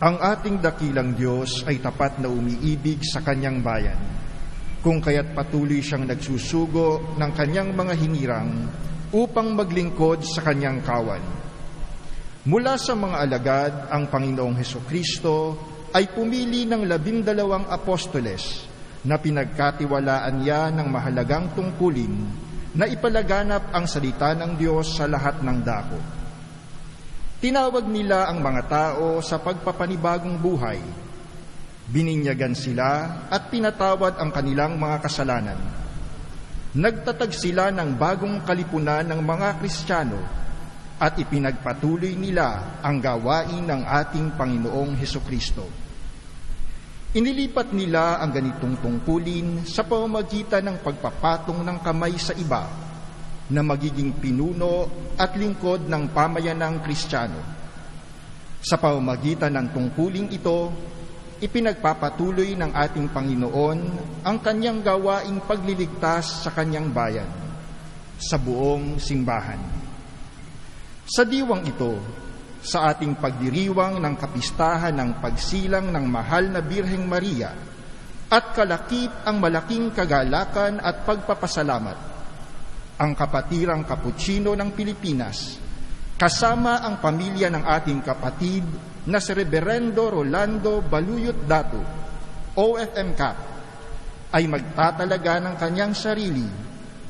Ang ating dakilang Diyos ay tapat na umiibig sa kanyang bayan, kung kaya't patuloy siyang nagsusugo ng kanyang mga hinirang upang maglingkod sa kanyang kawan. Mula sa mga alagad, ang Panginoong Hesukristo ay pumili ng 12 apostoles na pinagkatiwalaan niya ng mahalagang tungkulin na ipalaganap ang salita ng Diyos sa lahat ng dako. Tinawag nila ang mga tao sa pagpapanibagong buhay. Bininyagan sila at pinatawad ang kanilang mga kasalanan. Nagtatag sila ng bagong kalipunan ng mga Kristiyano at ipinagpatuloy nila ang gawain ng ating Panginoong Hesukristo. Inilipat nila ang ganitong tungkulin sa pamamagitan ng pagpapatong ng kamay sa iba na magiging pinuno at lingkod ng pamayanang Kristiyano. Sa pamamagitan ng tungkuling ito, ipinagpapatuloy ng ating Panginoon ang kanyang gawaing pagliligtas sa kanyang bayan, sa buong simbahan. Sa diwang ito, sa ating pagdiriwang ng kapistahan ng pagsilang ng mahal na Birheng Maria at kalakip ang malaking kagalakan at pagpapasalamat, ang Kapatirang Kaputsino ng Pilipinas, kasama ang pamilya ng ating kapatid na si Reverendo Rolando Baluyot Datu, OFM Cap, ay magtatalaga ng kanyang sarili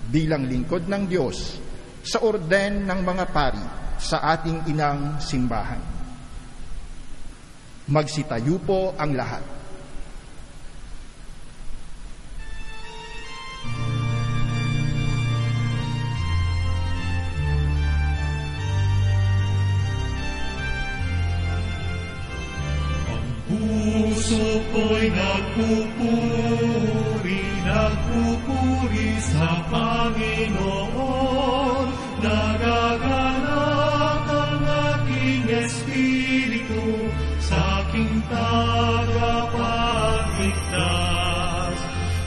bilang lingkod ng Diyos sa orden ng mga pari sa ating inang simbahan. Magsitayo po ang lahat. Puso ko'y nagpupuri sa Panginoon. Nagagalak ang aking espiritu sa aking tagapagligtas,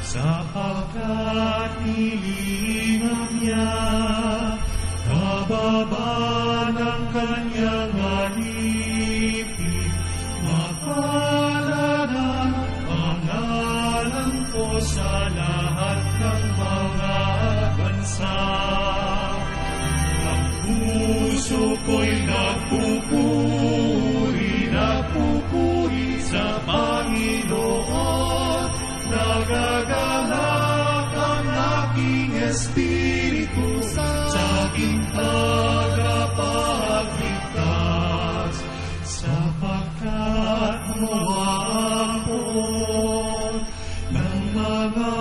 sapagkat nilingan niya kababa ng kanyang alipin. Mapalad ang pangalan ko sa lahat ng mga bansa. Ang puso ko'y nagpupuri sa Panginoon. Nagagalak ang aking espiritu sa aking tagapagligtas, sapagkat huwapon ng mga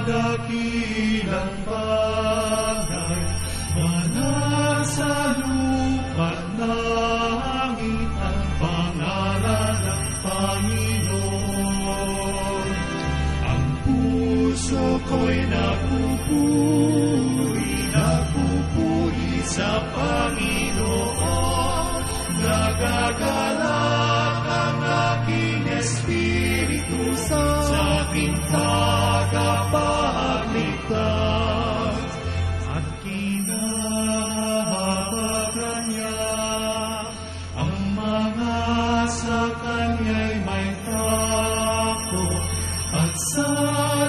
dakilang bagay, banal sa lupa't langit ang pangalan ng Panginoon. Ang puso ko'y nagpupuri sa Panginoon. Nagagalak ang aking espiritu sa aking tagapagligtas, at kinahabagan niya ang mga sa kanya'y may takot, at sa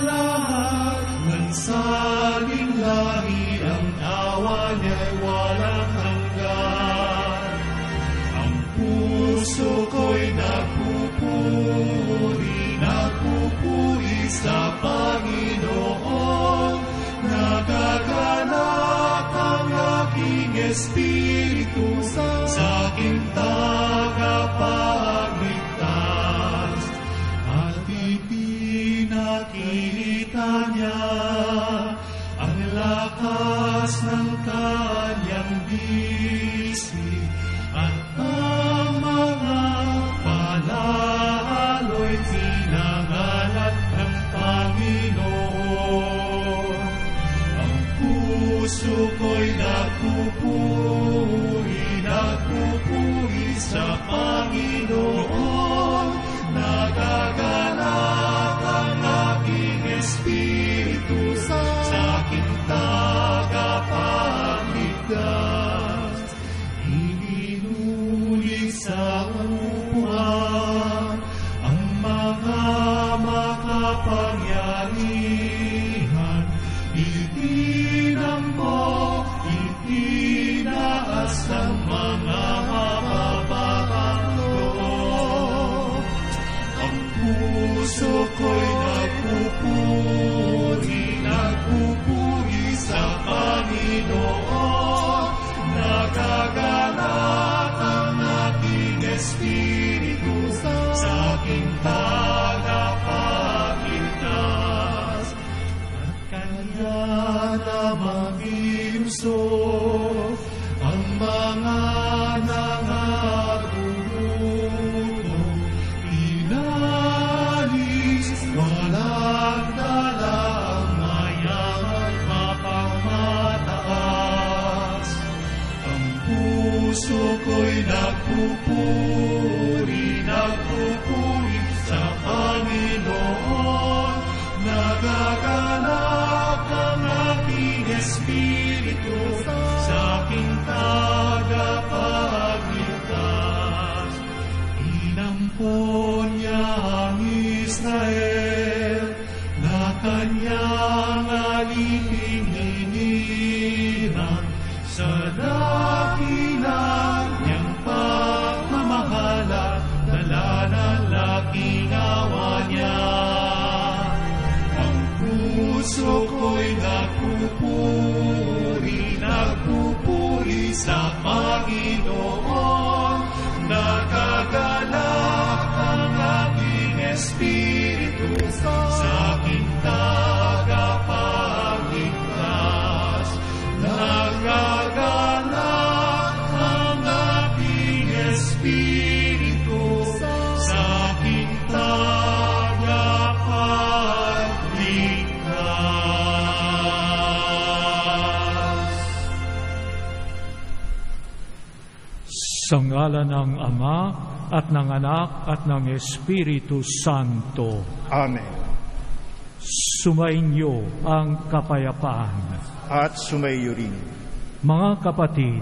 lahat ng saling lahi ang awa niya'y walang hanggan. Puso ko'y nagpupuri sa Panginoon. Nagagalak ang aking espiritu sa aking tagapagligtas, at ipinakita niya ang lakas ng kanyang bisig, at ang mga palalo'y tinangalan ng Panginoon. Ang puso ko'y nagpupuri sa Panginoon. Nagagalak ang aking espiritu sa aking tagapagligtas. Sa upuan kanya na mag-iuso ang mga nangagugutom, inalis walang dala ang mayaman mapamataas. Ang puso ko'y nagpupuri sa Panginoon, nagagalak ang aking espiritu sa aking tagapagligtas. Inampon niya ang Israel na kanyang aliping hinirang sa dakilang niyang pagmamahala, nalalalaking awa niya. Ang puso ko'y nagpupuri sa Panginoon, nagagalak ang aking espiritu sa aking tagapagligtas. Nagagalak ang aking espiritu sa aking tagapagligtas. Sa ngalan ng Ama at ng Anak at ng Espiritu Santo. Amen. Sumainyo ang kapayapaan. At sumaiyo rin. Mga kapatid,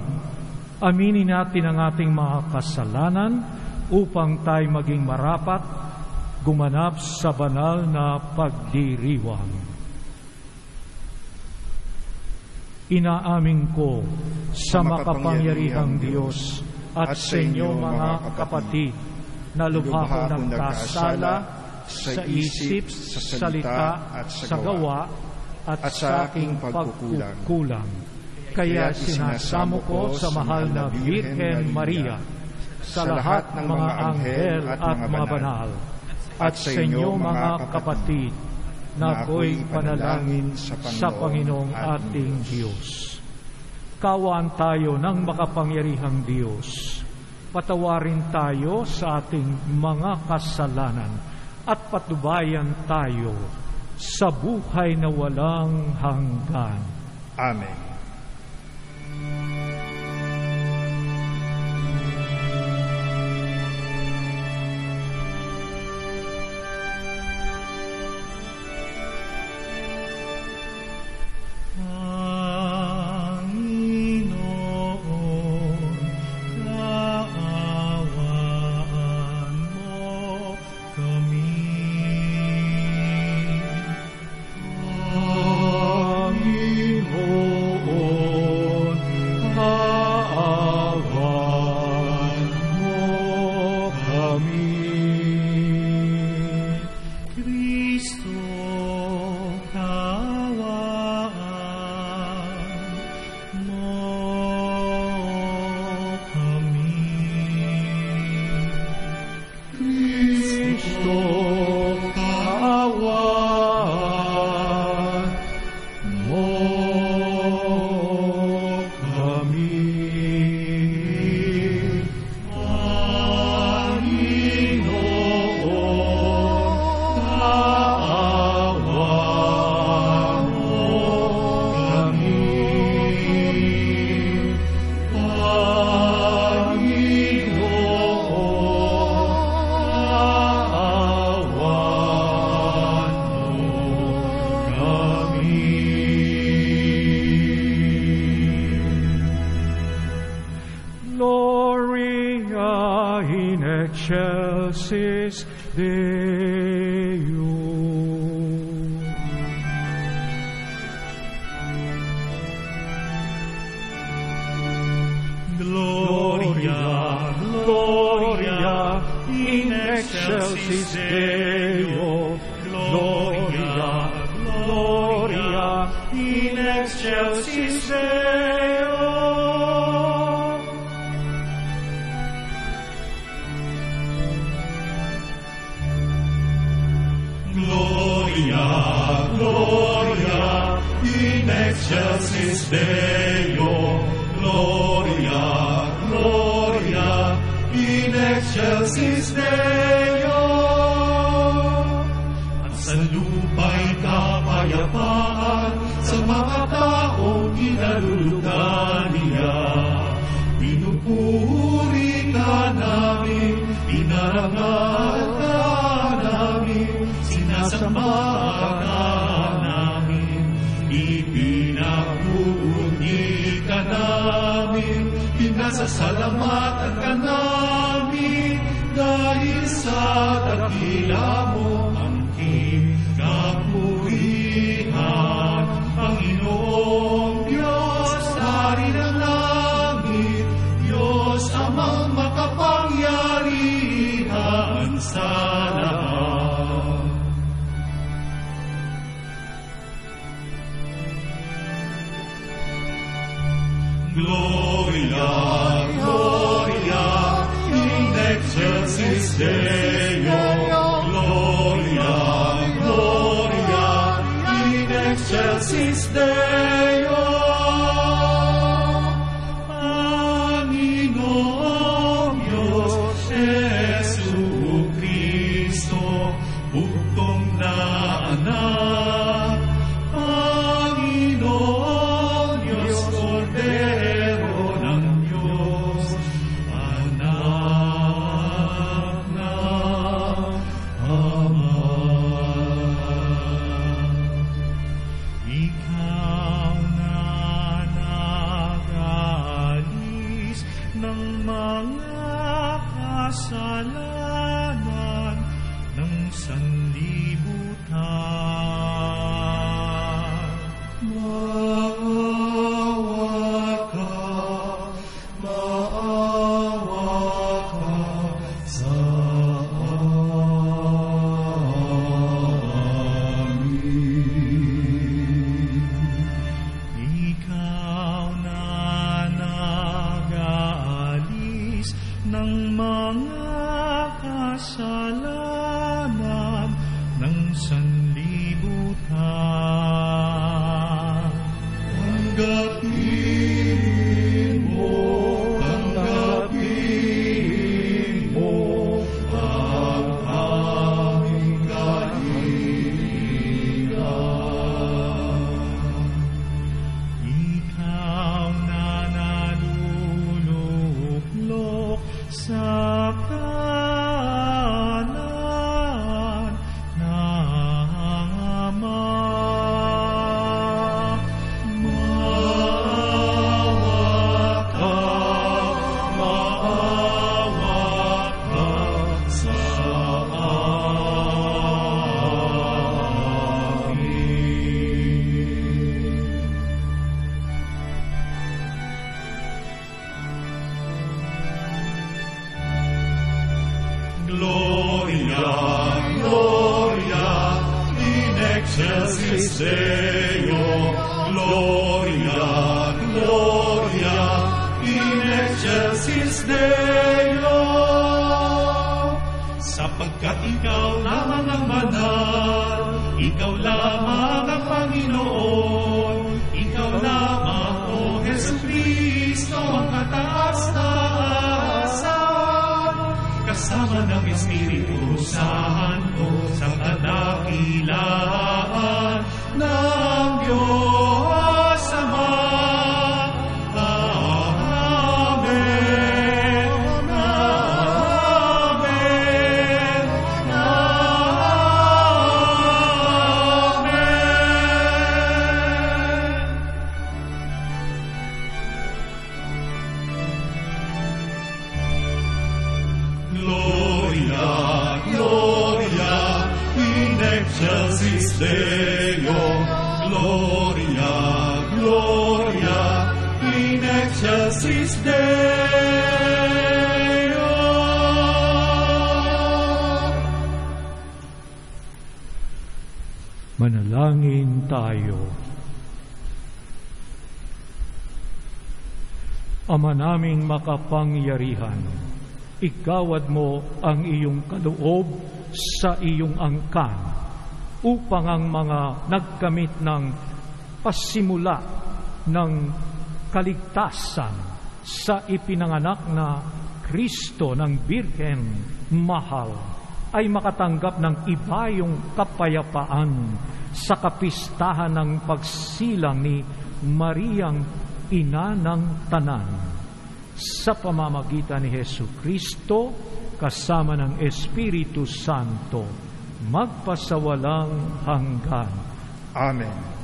aminin natin ang ating mga kasalanan upang tayo maging marapat, gumanap sa banal na pagdiriwang. Inaamin ko sa makapangyarihang Diyos at sa inyo mga kapatid na lubha ko nagkasala sa isip, sa salita at sa gawa at sa aking pagkukulang. Kaya sinasamo ko sa mahal na Birhen Maria, sa lahat ng mga anghel at mga banal, at sa inyo mga kapatid, na ako'y panalangin sa Panginoong ating Diyos. Kawaan tayo ng makapangyarihang Diyos. Patawarin tayo sa ating mga kasalanan at patubayan tayo sa buhay na walang hanggan. Amen. excelsis Deo. Gloria, Gloria, in excelsis Deo. Gloria, Gloria, in excelsis Deo. Gloria, Gloria, excelsis Deo, Gloria, Gloria, in excelsis Deo. At sa lupa'y kapayapaan, sa mga taong inalulugan niya. Pinupuri ka namin, inarangal ka namin, sinasamba ka namin, ipinapuuni ka namin, pinasasalamatan ka namin, dahil sa dakila mo ang kapurihan. Panginoong Diyos, Hari ng langit, Diyos amang makapangyarihan sa lahat. Gloria, Gloria, in excelsis Deo, Gloria, Gloria, in excelsis Deo. Panginoong Diyos, Jesucristo, bugtong na anak. Panginoong Diyos, Cordero ng Diyos, anak ng Ama. Ikaw na nag-alis ng mga kasalanan ng sanlibutan. Maawa ka sa amin. Ikaw na nag-aalis ng mga kasalanan ng sanlibutan. Tanggapin mo ang aming kahilingan. Ikaw na naluluklok sa kanan ng Ama. Maawa ka sa amin. Gloria, Gloria, in excelsis Deo, Gloria, Gloria, in excelsis Deo. Sapagkat ikaw lamang ang banal, ikaw lamang ang Panginoon, ikaw lamang, O Jesucristo, ang kataas-taasan, kasama ng Espiritu Santo sa kadakilaan ng Diyos Ama. Amen. Amen. Amen. Gloria, Gloria, in excelsis Deo, Gloria, Gloria, in excelsis Deo. Manalangin tayo. Ama naming makapangyarihan, igawad mo ang iyong kaloob sa iyong angkan upang ang mga nagkamit ng pasimula ng kaligtasan sa ipinanganak na Kristo ng Birhen Mahal, ay makatanggap ng ibayong kapayapaan sa kapistahan ng pagsilang ni Mariang Ina ng Tanan. Sa pamamagitan ni Hesu Kristo, kasama ng Espiritu Santo, magpasawalang hanggan. Amen.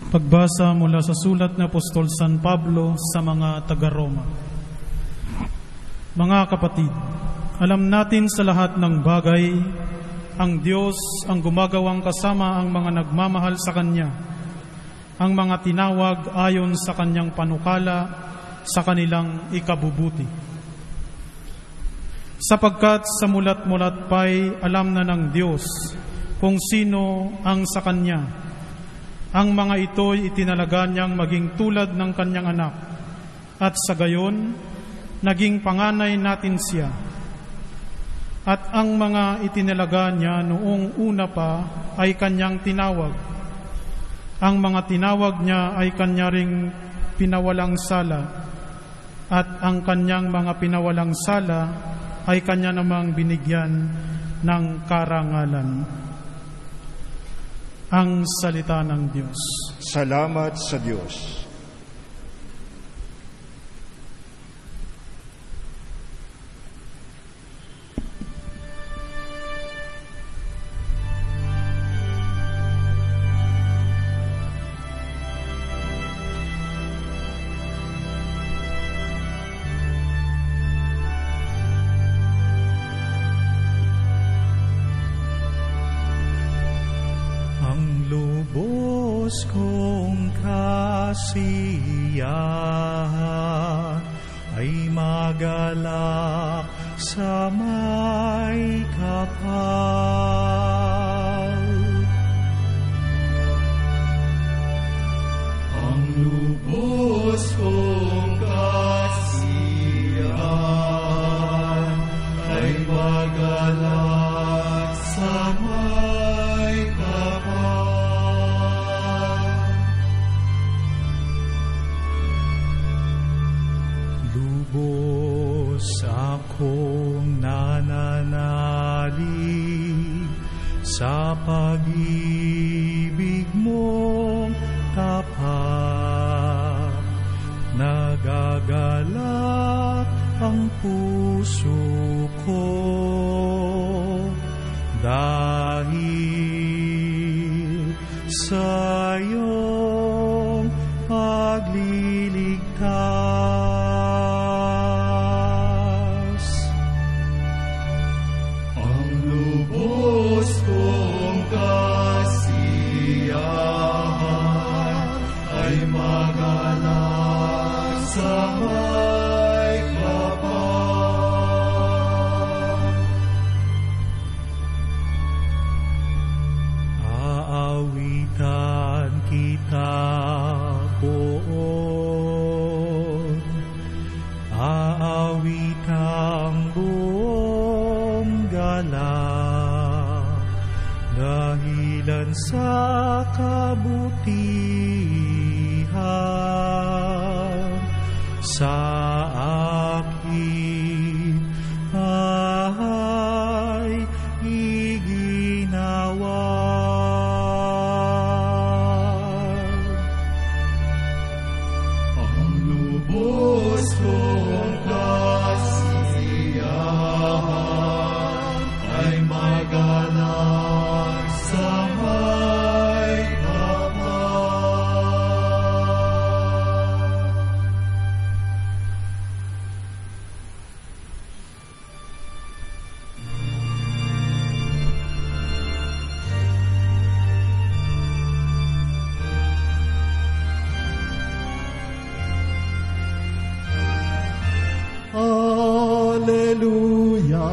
Pagbasa mula sa sulat ni Apostol San Pablo sa mga taga-Roma. Mga kapatid, alam natin sa lahat ng bagay, ang Diyos ang gumagawang kasama ang mga nagmamahal sa Kanya, ang mga tinawag ayon sa Kanyang panukala sa kanilang ikabubuti. Sapagkat sa mulat-mulat pa'y alam na ng Diyos kung sino ang sa Kanya. Ang mga ito'y itinalaga niyang maging tulad ng kanyang anak, at sa gayon, naging panganay natin siya. At ang mga itinalaga niya noong una pa ay kanyang tinawag. Ang mga tinawag niya ay kanya ring pinawalang sala, at ang kanyang mga pinawalang sala ay kanya namang binigyan ng karangalan. Ang salita ng Diyos. Salamat sa Diyos. Kung kasiyahan ay magalak sa may kapal. Ang lubos kong kasiyahan ay magalak sa may kapal. Lubos akong nananalig sa pag-ibig mong tapat. Nagagalak ang puso ko dahil sa iyong pagliligtas. Ang lubos kong kasiyahan ay magalak sa may kapal. Aawitan kita poon, aawitang buong galak, dahilan sa kabutihan sa akin ay iginawa. Ang lubos kong kasiyahan ay magalak sa may kapal. Alleluia,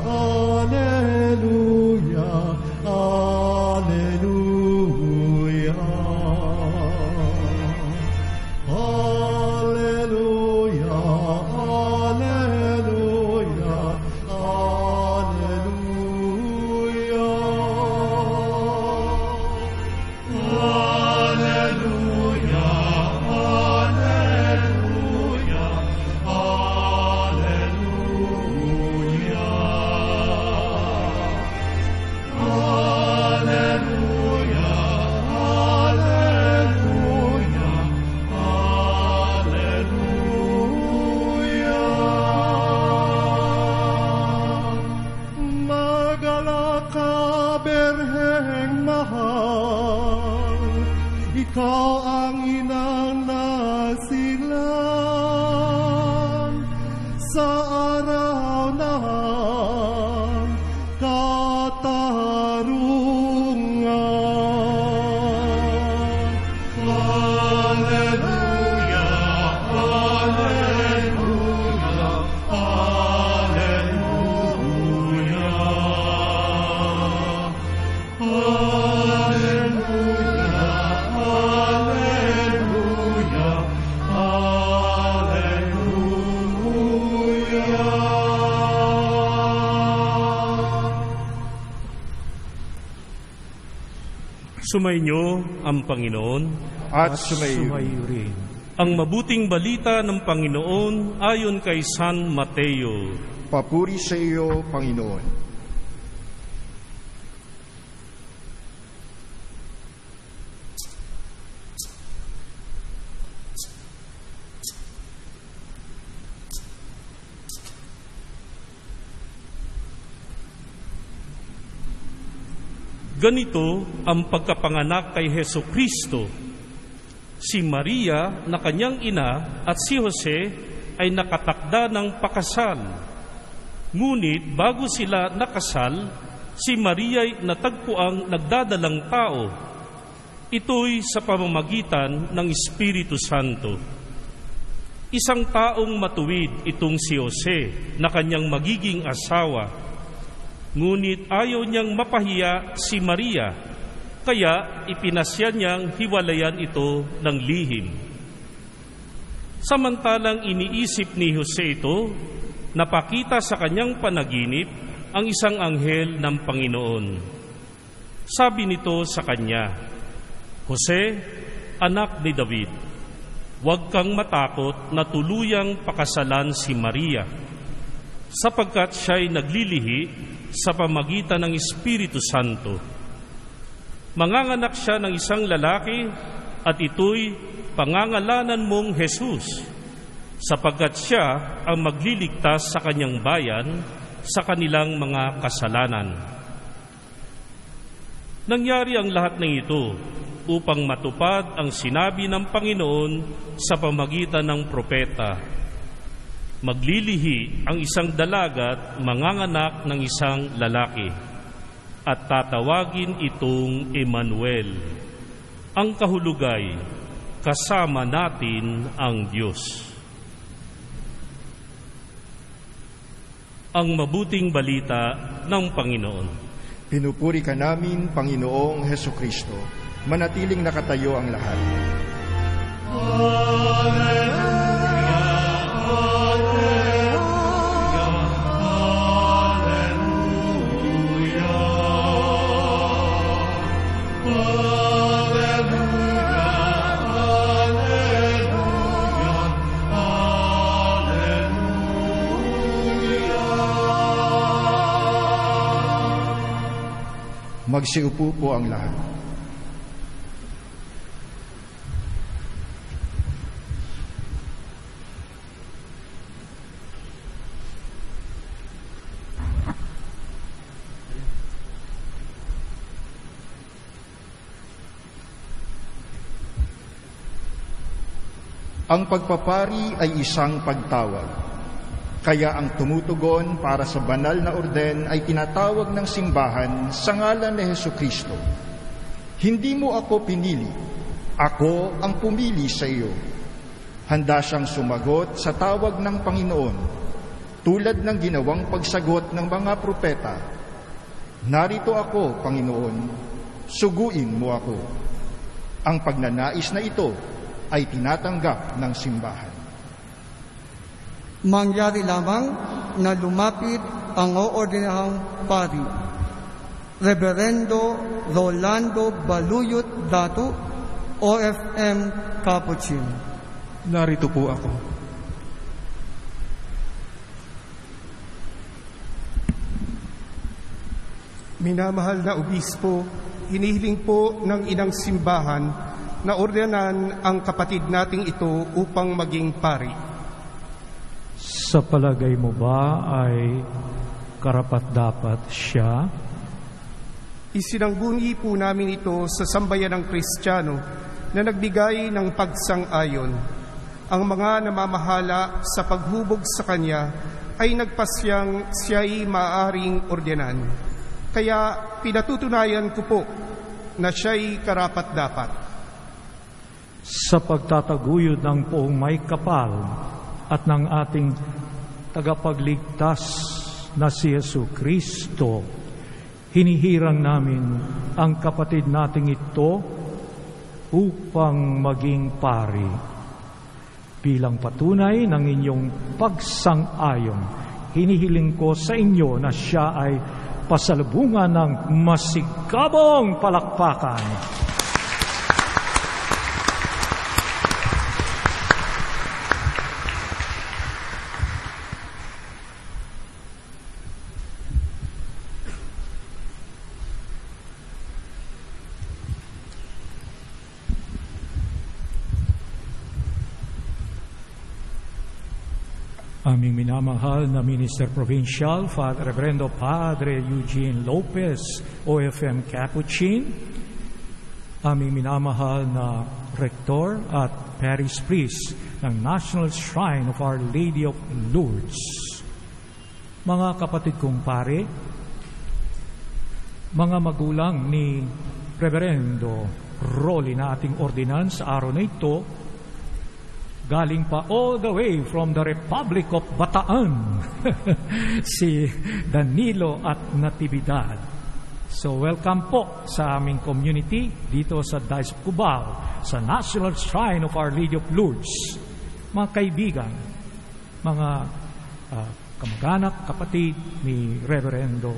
Alleluia, Alleluia. Alleluia, Alleluia, Alleluia. Alleluia, Alleluia, Alleluia. Alleluia, Alleluia, Alleluia. Magalak ka, Birheng mahal, ikaw ang inang nasilang sa araw ng katarungan. Alleluia, Alleluia, Alleluia. Alleluia, Alleluia, Alleluia. Sumainyo ang Panginoon. At sumayo. Sumayo rin. Ang mabuting balita ng Panginoon ayon kay San Mateo. Papuri sa iyo, Panginoon. Ganito ang pagkapanganak kay Heso Kristo. Si Maria na kanyang ina at si Jose ay nakatakda ng pakasal. Ngunit bago sila nakasal, si Maria ay natagpuang nagdadalang tao. Ito'y sa pamamagitan ng Espiritu Santo. Isang taong matuwid itong si Jose na kanyang magiging asawa. Ngunit ayaw niyang mapahiya si Maria, kaya ipinasya niyang hiwalayan ito ng lihim. Samantalang iniisip ni Jose ito, napakita sa kanyang panaginip ang isang anghel ng Panginoon. Sabi nito sa kanya, Jose, anak ni David, huwag kang matakot na tuluyang pakasalan si Maria, sapagkat siya'y naglilihi sa pamagitan ng Espiritu Santo. Manganganak siya ng isang lalaki at ito'y pangangalanan mong Jesus, sapagkat siya ang magliligtas sa kanyang bayan sa kanilang mga kasalanan. Nangyari ang lahat ng ito upang matupad ang sinabi ng Panginoon sa pamagitan ng propeta. Maglilihi ang isang dalaga at manganganak ng isang lalaki, at tatawagin itong Emmanuel. Ang kahulugay, kasama natin ang Diyos. Ang mabuting balita ng Panginoon. Pinupuri ka namin, Panginoong Heso Kristo. Manatiling nakatayo ang lahat. Alleluia, Alleluia, Alleluia. Alleluia, Alleluia, Alleluia. Magsiupo po ang lahat. Ang pagpapari ay isang pagtawag, kaya ang tumutugon para sa banal na orden ay tinatawag ng simbahan sa ngalan ni Jesucristo. Hindi mo ako pinili, ako ang pumili sa iyo. Handa siyang sumagot sa tawag ng Panginoon. tulad ng ginawang pagsagot ng mga propeta, "Narito ako, Panginoon, suguin mo ako." Ang pagnanais na ito ay tinatanggap ng simbahan. Mangyari lamang na lumapit ang oordinahang pari, Reverendo Rolando Baluyot Dato, OFM Capuchin. Narito po ako. Minamahal na obispo, hinihiling po ng inang simbahan na ordenan ang kapatid nating ito upang maging pari. Sa palagay mo ba ay karapat-dapat siya? Isinangguni po namin ito sa sambayanang Kristiyano na nagbigay ng pagsang-ayon. Ang mga namamahala sa paghubog sa kanya ay nagpasyang siya'y maaaring ordenan. Kaya pinatutunayan ko po na siya'y karapat-dapat. Sa pagtataguyod ng poong may kapal at ng ating tagapagligtas na si Jesucristo, hinihirang namin ang kapatid nating ito upang maging pari. Bilang patunay ng inyong pagsang-ayon, hinihiling ko sa inyo na siya ay pasalubungan ng masigabong palakpakan. Aming minamahal na Minister Provincial, Father Reverendo Padre Eugene Lopez, OFM Capuchin, aming minamahal na Rector at Parish Priest ng National Shrine of Our Lady of Lourdes, mga kapatid kong pare, mga magulang ni Reverendo Rolly na ating ordinan sa araw na ito, galing pa all the way from the Republic of Bataan, si Danilo at Natividad. So welcome po sa aming community dito sa Diocese of Cubao, sa National Shrine of Our Lady of Lourdes. Mga kaibigan, mga kamag-anak, kapatid ni Reverendo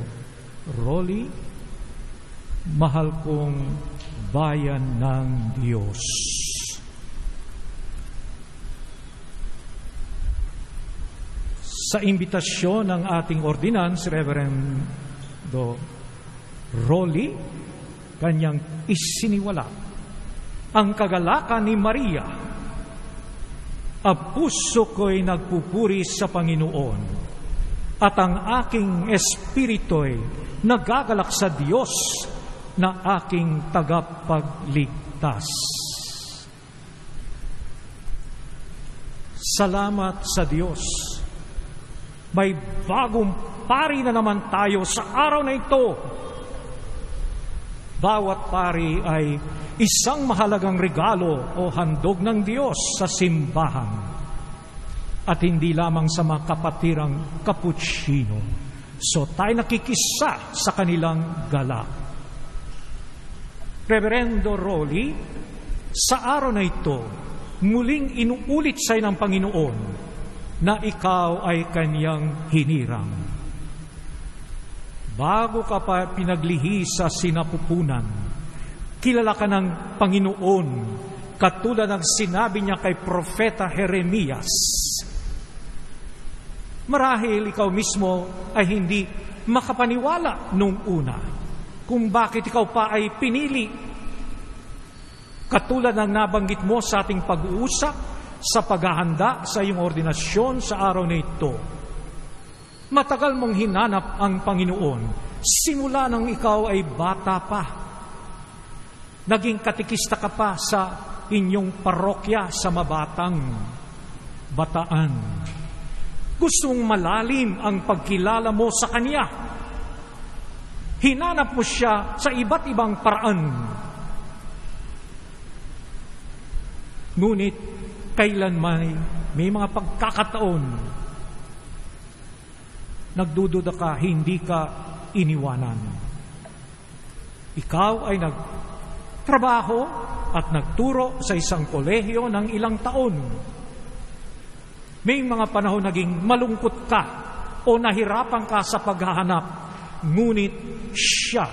Rolly, mahal kong bayan ng Diyos. Sa imbitasyon ng ating ordinance, Reverendo Rolly, kanyang isiniwala ang kagalakan ni Maria. Ang puso ko'y nagpupuri sa Panginoon at ang aking espirito'y nagagalak sa Diyos na aking tagapagligtas. Salamat sa Diyos. May bagong pari na naman tayo sa araw na ito. Bawat pari ay isang mahalagang regalo o handog ng Diyos sa simbahan. At hindi lamang sa mga kapatirang Kaputsino. So tayo nakikisa sa kanilang galak. Reverendo Rolly, sa araw na ito, muling inuulit sa'yo ng Panginoon na ikaw ay kanyang hinirang. Bago ka pa pinaglihi sa sinapupunan, kilala ka ng Panginoon, katulad ng sinabi niya kay Propeta Jeremias. Marahil ikaw mismo ay hindi makapaniwala nung una kung bakit ikaw pa ay pinili. Katulad ng nabanggit mo sa ating pag-uusap, sa paghahanda sa iyong ordinasyon sa araw na ito. Matagal mong hinanap ang Panginoon simula nang ikaw ay bata pa. Naging katikista ka pa sa inyong parokya sa mabatang Bataan. Gusto mong malalim ang pagkilala mo sa Kanya. Hinanap mo siya sa iba't ibang paraan. Ngunit kailanman may mga pagkakataon nagdududa ka, hindi ka iniwanan. Ikaw ay nagtrabaho at nagturo sa isang kolehiyo ng ilang taon. May mga panahon naging malungkot ka o nahirapan ka sa paghahanap, ngunit siya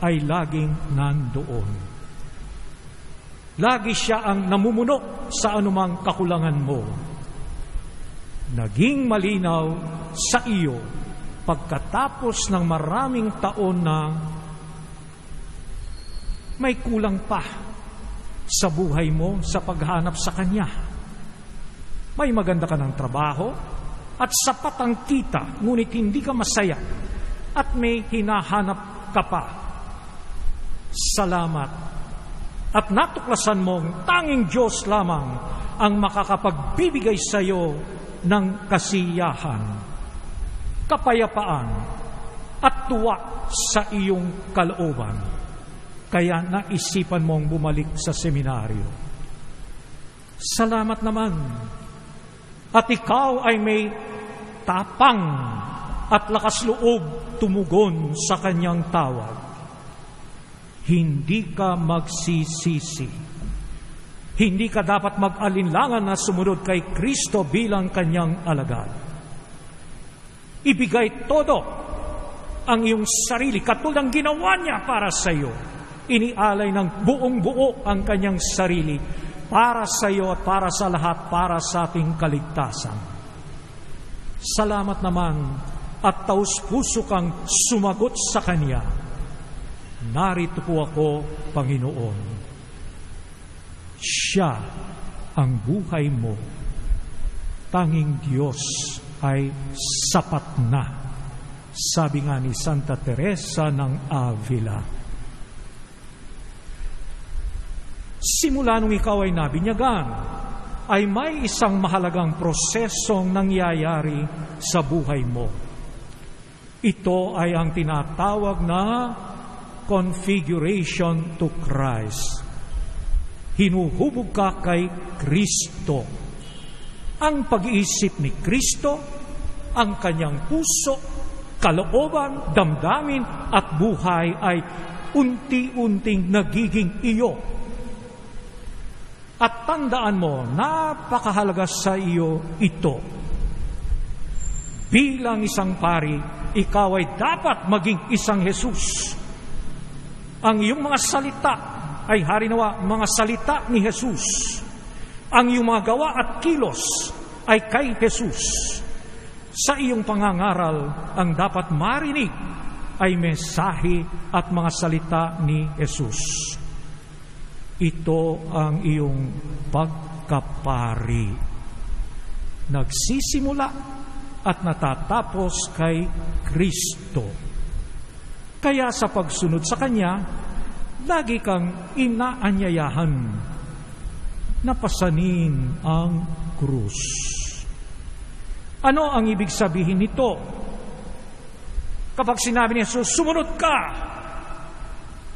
ay laging nandoon. Lagi siya ang namumuno sa anumang kakulangan mo. Naging malinaw sa iyo pagkatapos ng maraming taon na may kulang pa sa buhay mo sa paghanap sa Kanya. May maganda ka ng trabaho at sapat ang kita, ngunit hindi ka masaya at may hinahanap ka pa. Salamat. At natuklasan mong tanging Diyos lamang ang makakapagbibigay sa iyo ng kasiyahan, kapayapaan, at tuwa sa iyong kalooban. Kaya naisipan mong bumalik sa seminaryo. Salamat naman. At ikaw ay may tapang at lakas loob tumugon sa Kanyang tawag. Hindi ka magsisisi. Hindi ka dapat mag-alinlangan na sumunod kay Kristo bilang Kanyang alagad. Ibigay todo ang iyong sarili katulad ng ginawa niya para sa iyo. Inialay ng buong buo ang Kanyang sarili para sa iyo at para sa lahat, para sa ating kaligtasan. Salamat naman at taus-puso kang sumagot sa Kanya. Narito po ako, Panginoon. Siya ang buhay mo. Tanging Diyos ay sapat na. Sabi nga ni Santa Teresa ng Avila. Simula nung ikaw ay nabinyagan, ay may isang mahalagang prosesong nangyayari sa buhay mo. Ito ay ang tinatawag na configuration to Christ. Hinuhubog ka kay Kristo. Ang pag-iisip ni Kristo, ang Kanyang puso, kalooban, damdamin at buhay ay unti-unting nagiging iyo. At tandaan mo, napakahalaga sa iyo ito. Bilang isang pari, ikaw ay dapat maging isang Jesus. Ang iyong mga salita ay harinawa mga salita ni Jesus. Ang iyong mga gawa at kilos ay kay Jesus. Sa iyong pangangaral, ang dapat marinig ay mensahe at mga salita ni Jesus. Ito ang iyong pagkapari. Nagsisimula at natatapos kay Kristo. Kaya sa pagsunod sa Kanya, lagi kang inaanyayahan na pasanin ang krus. Ano ang ibig sabihin nito? Kapag sinabi ni Jesus, sumunod ka!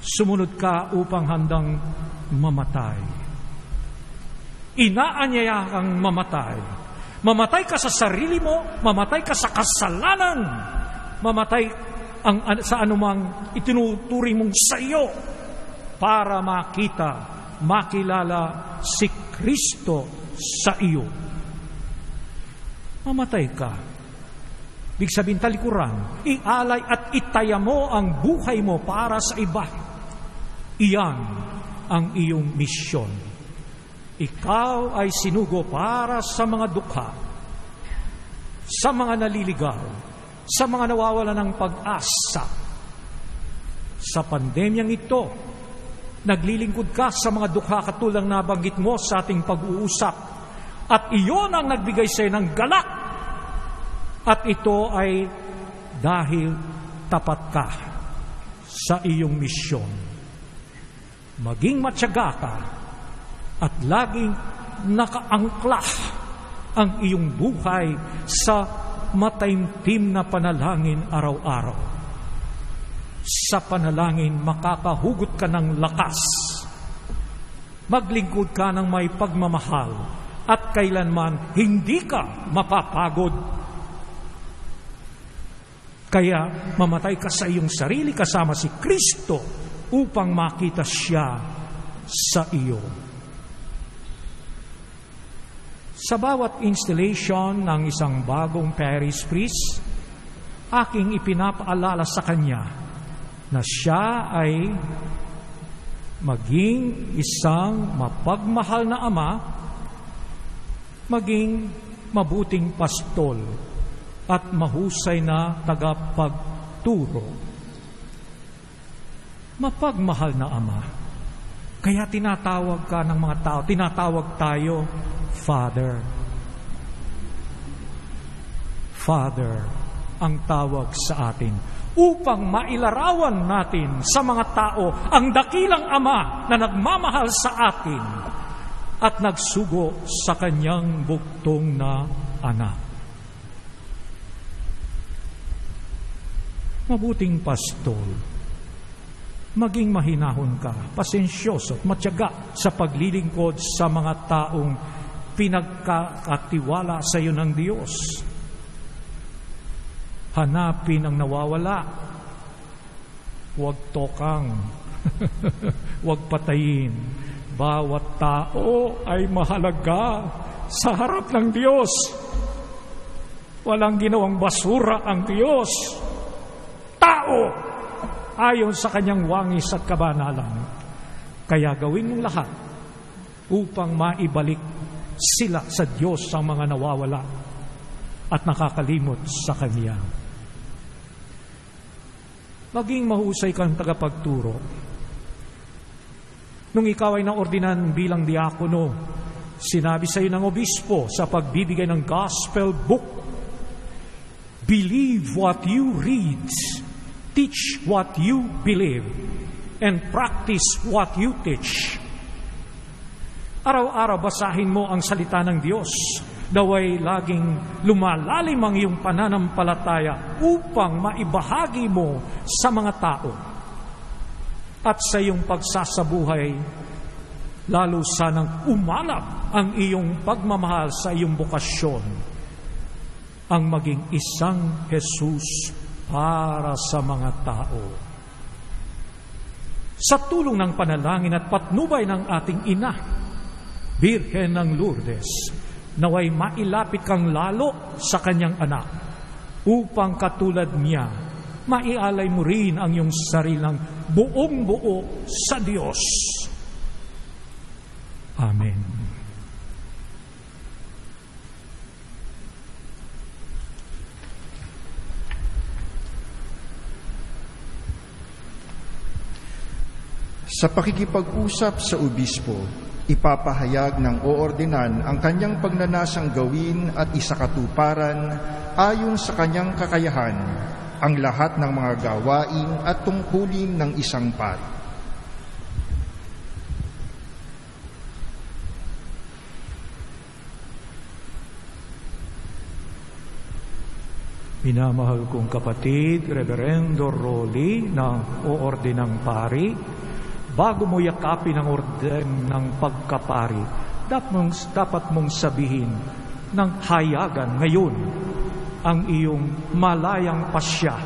Sumunod ka upang handang mamatay. Inaanyaya kang mamatay. Mamatay ka sa sarili mo, mamatay ka sa kasalanan, mamatay sa anumang itinuturing mong sa iyo para makita, makilala si Kristo sa iyo. Mamatay ka. Ibig sabihin talikuran, ialay at itaya mo ang buhay mo para sa iba. Iyan ang iyong misyon. Ikaw ay sinugo para sa mga dukha, sa mga naliligaw, sa mga nawawala ng pag-asa. Sa pandemyang ito, naglilingkod ka sa mga dukha katulad ng nabanggit mo sa ating pag-uusap. At iyon ang nagbigay sa iyo ng galak. At ito ay dahil tapat ka sa iyong misyon. Maging matyaga ka at laging nakaangkla ang iyong buhay sa mataimtim na panalangin araw-araw. Sa panalangin, makakahugot ka ng lakas. Maglingkod ka ng may pagmamahal at kailanman hindi ka mapapagod. Kaya mamatay ka sa iyong sarili kasama si Kristo upang makita siya sa iyo. Sa bawat installation ng isang bagong parish priest, aking ipinapaalala sa kanya na siya ay maging isang mapagmahal na ama, maging mabuting pastol, at mahusay na tagapagturo. Mapagmahal na ama. Kaya tinatawag ka ng mga tao, tinatawag tayo, Father. Father ang tawag sa atin upang mailarawan natin sa mga tao ang dakilang ama na nagmamahal sa atin at nagsugo sa kanyang bugtong na anak. Mabuting pastol, maging mahinahon ka, pasensyoso at matyaga sa paglilingkod sa mga taong pinagkakatiwala sa iyo ng Diyos. Hanapin ang nawawala. Huwag tokang. Huwag patayin. Bawat tao ay mahalaga sa harap ng Diyos. Walang ginawang basura ang Diyos. Tao ayon sa kanyang wangis at kabanalan. Kaya gawin mong lahat upang maibalik sila sa Diyos ang mga nawawala at nakakalimot sa Kanya. Maging mahusay kang tagapagturo. Nung ikaw ay naordinan bilang diakono, sinabi sa iyo ng obispo sa pagbibigay ng gospel book, believe what you read, teach what you believe, and practice what you teach. Araw-araw basahin mo ang salita ng Diyos, naway laging lumalalim ang iyong pananampalataya upang maibahagi mo sa mga tao. At sa iyong pagsasabuhay, lalo sanang umalap ang iyong pagmamahal sa iyong bokasyon, ang maging isang Jesus para sa mga tao. Sa tulong ng panalangin at patnubay ng ating ina, Birhen ng Lourdes, naway mailapit kang lalo sa kanyang anak upang katulad niya, maialay mo rin ang iyong sarilang buong-buo sa Diyos. Amen. Sa pakikipag-usap sa obispo, ipapahayag ng oordinan ang kanyang pagnanasang gawin at isakatuparan ayon sa kanyang kakayahan ang lahat ng mga gawain at tungkulin ng isang pari. Minamahal kong kapatid, Reverendo Rolly ng oordinang pari, bago mo yakapin ang orden ng pagkapari, dapat mong sabihin ng hayagan ngayon ang iyong malayang pasya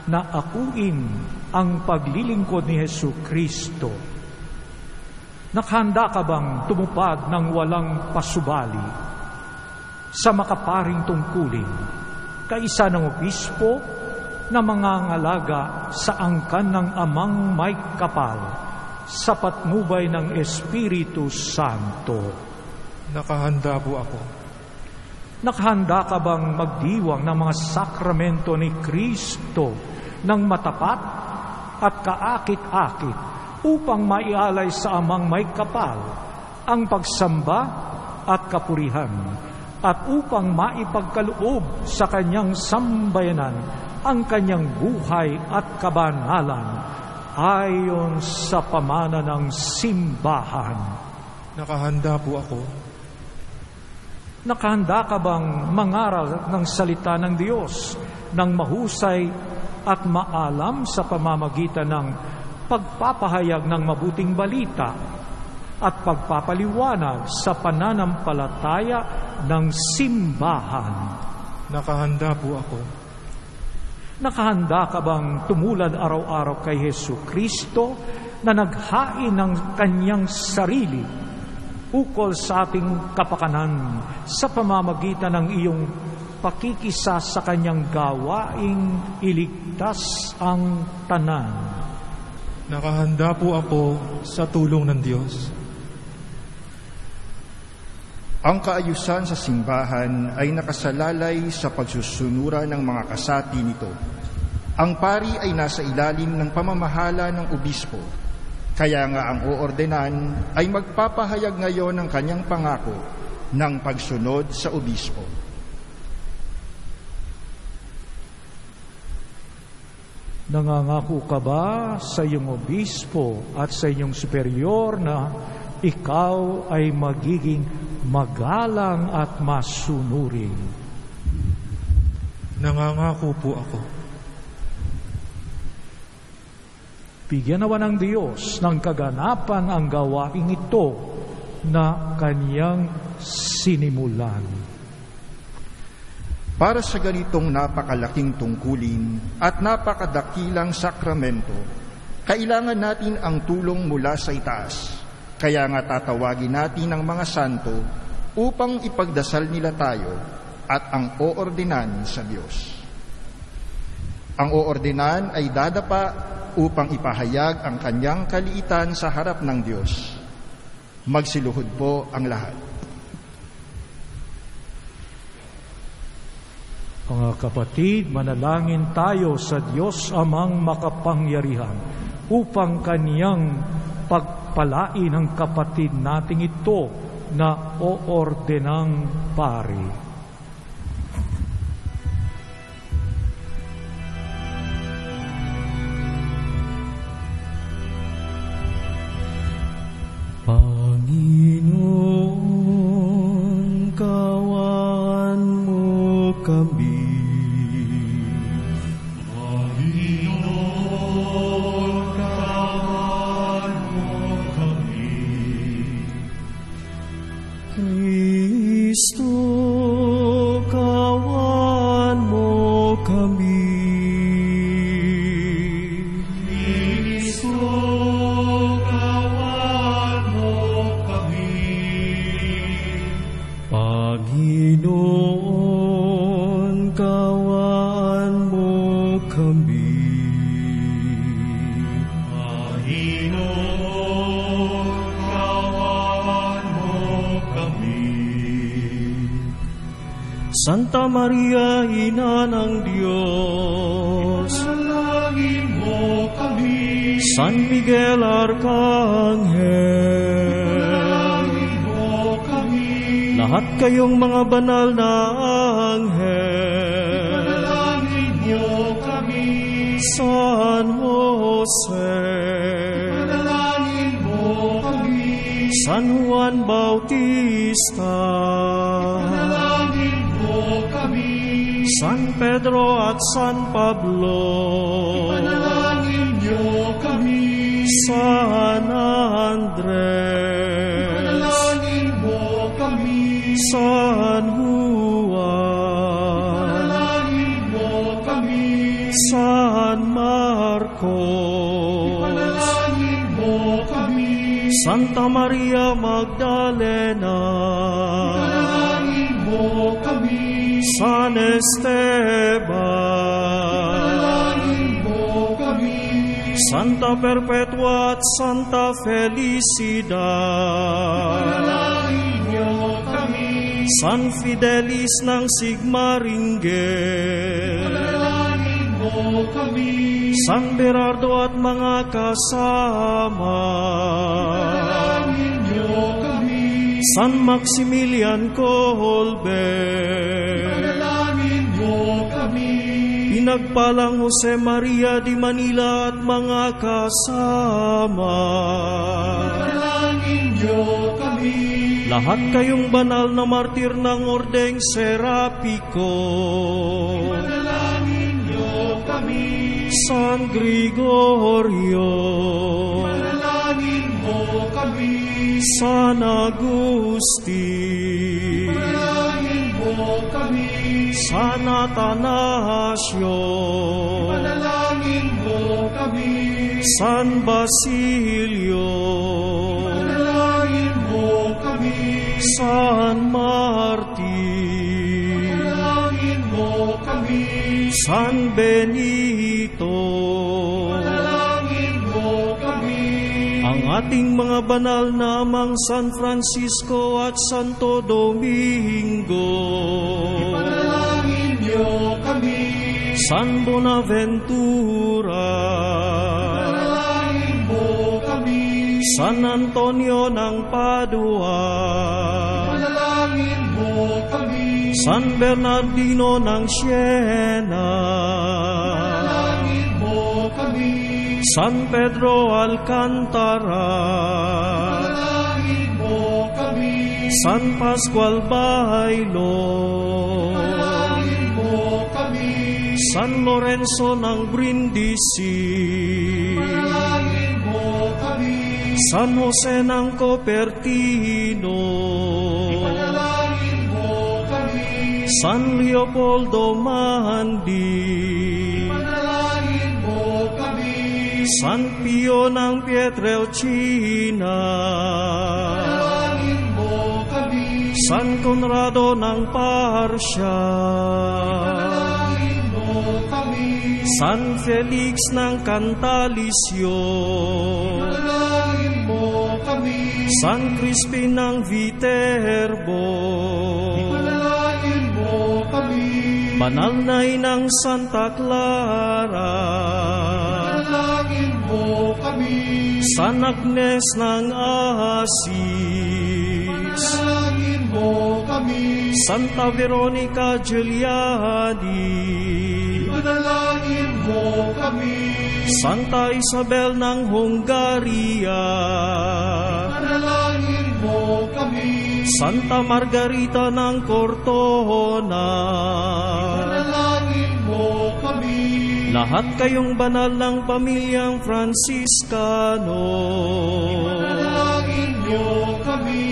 na akuin ang paglilingkod ni Hesu Kristo. Nakhanda ka bang tumupad ng walang pasubali sa makaparing tungkulin, kaisa ng obispo na mangangalaga sa angkan ng amang may kapal sa patnubay ng Espiritu Santo? Nakahanda po ako. Nakahanda ka bang magdiwang ng mga sakramento ni Kristo ng matapat at kaakit-akit upang maialay sa amang may kapal ang pagsamba at kapurihan, at upang maipagkaloob sa kanyang sambayanan ang kanyang buhay at kabanalan ayon sa pamana ng simbahan? Nakahanda po ako. Nakahanda ka bang mangaral ng salita ng Diyos ng mahusay at maalam sa pamamagitan ng pagpapahayag ng mabuting balita at pagpapaliwanag sa pananampalataya ng simbahan? Nakahanda po ako. Nakahanda ka bang tumulad araw-araw kay Hesu Kristo na naghain ng kanyang sarili ukol sa ating kapakanan sa pamamagitan ng iyong pakikisa sa kanyang gawaing iligtas ang tanan? Nakahanda po ako sa tulong ng Diyos. Ang kaayusan sa simbahan ay nakasalalay sa pagsusunura ng mga kasati nito. Ang pari ay nasa ilalim ng pamamahala ng obispo. Kaya nga ang oordenan ay magpapahayag ngayon ng kanyang pangako ng pagsunod sa obispo. Nangangako ka ba sa iyong obispo at sa iyong superior na ikaw ay magiging magalang at masunurin? Nangangako po ako. Bigyan nawa ng Diyos ng kaganapan ang gawaing ito na kanyang sinimulan. Para sa ganitong napakalaking tungkulin at napakadakilang sakramento, kailangan natin ang tulong mula sa itaas. Kaya nga tatawagin natin ang mga santo upang ipagdasal nila tayo at ang oordinan sa Diyos. Ang oordinan ay dadapa upang ipahayag ang kanyang kaliitan sa harap ng Diyos. Magsiluhod po ang lahat. Mga kapatid, manalangin tayo sa Diyos amang makapangyarihan upang kaniyang pagpalain ang kapatid nating ito na oordenang pari. Panginoon, kawan mo kami. Kristo, kawan mo kami. Kristo, kawan mo kami. Panginoon, kawan mo kami. Panginoon, kawan mo kami. Santa Maria, Ina ng Diyos, panalangin mo kami. San Miguel Arcangel, panalangin mo kami. Lahat kayong mga banal na anghel, panalangin mo kami. San Jose, panalangin mo kami. San Juan Bautista, panalangin mo kami. San Pedro at San Pablo, panalangin niyo kami. San Andres, panalangin mo kami. San Juan, panalangin mo kami. San Marcos, panalangin mo kami. Santa Maria Magdalena, panalangin mo kami. San Esteban, panalangin mo kami. Santa Perpetua at Santa Felicidad, panalangin niyo kami. San Fidelis ng Sigmaringen, panalangin mo kami. San Berardo at mga kasama, panalangin niyo kami. San Maximilian Colbert, panalangin niyo kami. Pinagpalang Jose Maria di Manila at mga kasama, panalangin niyo kami. Lahat kayong banal na martir ng Ordeng Serapiko, panalangin niyo kami. San Gregorio, panalangin mo kami. San Agustin, panalangin mo mo kami. San Atanasio, Panalangin mo kami. San Basilio, Panalangin mo kami. San Martin, Panalangin mo kami. San Benito, Panalangin mo kami. ang ating mga banal na amang San Francisco at Santo Domingo, Panalangin niyo kami. San Bonaventura, Panalangin mo kami. San Antonio ng Padua, Panalangin mo kami. San Bernardino ng Siena, Panalangin mo kami. San Pedro Alcantara, Panalangin mo kami. San Pascual Bailo, Panalangin mo kami. San Lorenzo ng Brindisi, Panalangin mo kami. San Jose ng Cupertino, Panalangin mo kami. San Leopoldo Mandi, Panalangin mo kami. San Pio ng Pietrelcina, Panalangin mo kami. San Conrado ng Parsia, Panalangin mo kami. San Felix ng Cantalicio, Panalangin mo kami. San Crispin ng Viterbo, Panalangin mo kami. Banal na Inang Santa Clara, Panalangin mo kami. San Agnes ng Asis, Panalangin mo kami. Santa Veronica Giuliani, Panalangin mo kami. Santa Isabel ng Hongaria, Panalangin mo kami. Santa Margarita ng Cortona, Panalangin mo kami. lahat kayong banal ng pamilyang Franciscano, Panalangin niyo kami.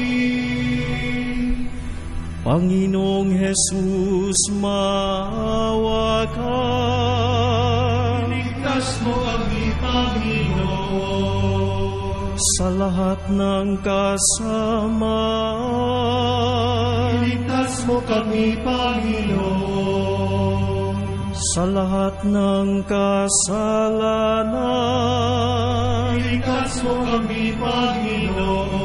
Panginoong Jesus, maawa ka. Iligtas mo kami, Panginoon. Sa lahat ng kasamaan, Iligtas mo kami, Panginoon. sa lahat ng kasalanan, Iligtas mo kami, Panginoon.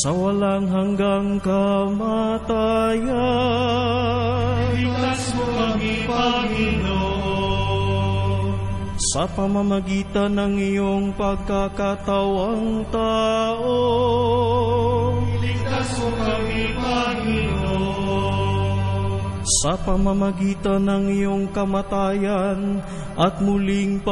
sa walang hanggang kamatayan, Iligtas mo kami, Panginoon. sa pamamagitan ng iyong pagkakatawang tao, Iligtas mo kami, Panginoon. sa pamamagitan ng iyong kamatayan at muling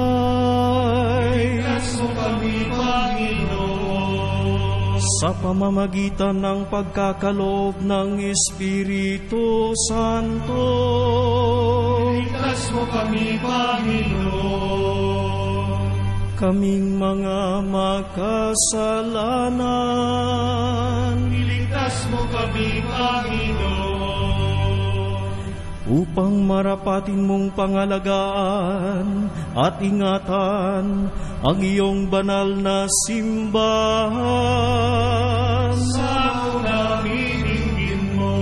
pagkabuhay, Iligtas mo kami, Panginoon. sa pamamagitan ng pagkakaloob ng Espiritu Santo, Iligtas mo kami, Panginoon. kaming mga makasalanan, Iligtas mo kami, Panginoon. upang marapatin mong pangalagaan at ingatan ang iyong banal na simbahan, Sa namin dinggin mo.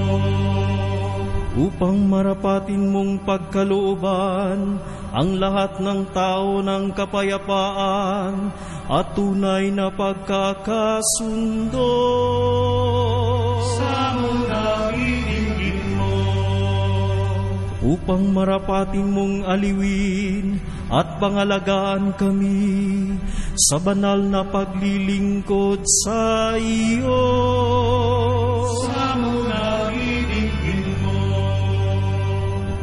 upang marapatin mong pagkalooban ang lahat ng tao ng kapayapaan at tunay na pagkakasundo, Sa namin dinggin mo. upang marapatin mong aliwin at pangalagaan kami sa banal na paglilingkod sa iyo, Sa namin dinggin mo.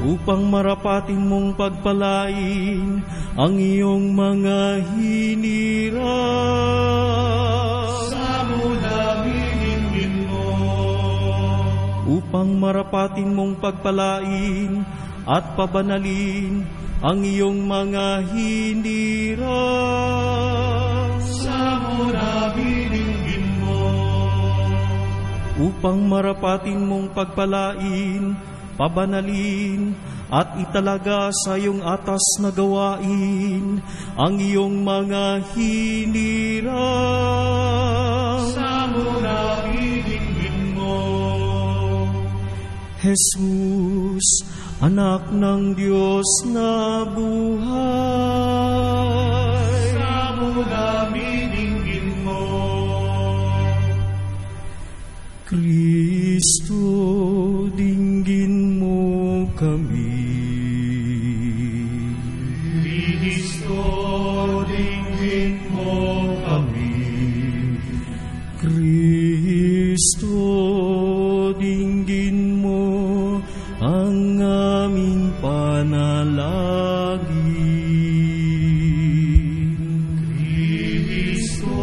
upang marapatin mong pagpalain ang iyong mga hinirang, Sa namin dinggin mo. upang marapatin mong pagpalain at pabanalin ang iyong mga hinirang, Sa namin dinggin mo. upang marapatin mong pagpalain, pabanalin, at italaga sa iyong atas na gawain ang iyong mga hinirang. Sa muna idinggin mo, Jesus, anak ng Diyos na buhay. sa muna idinggin mo, Kristo, dinggin mo kami. Kristo, dinggin mo kami. Kristo, dinggin mo ang aming panalangin. Kristo,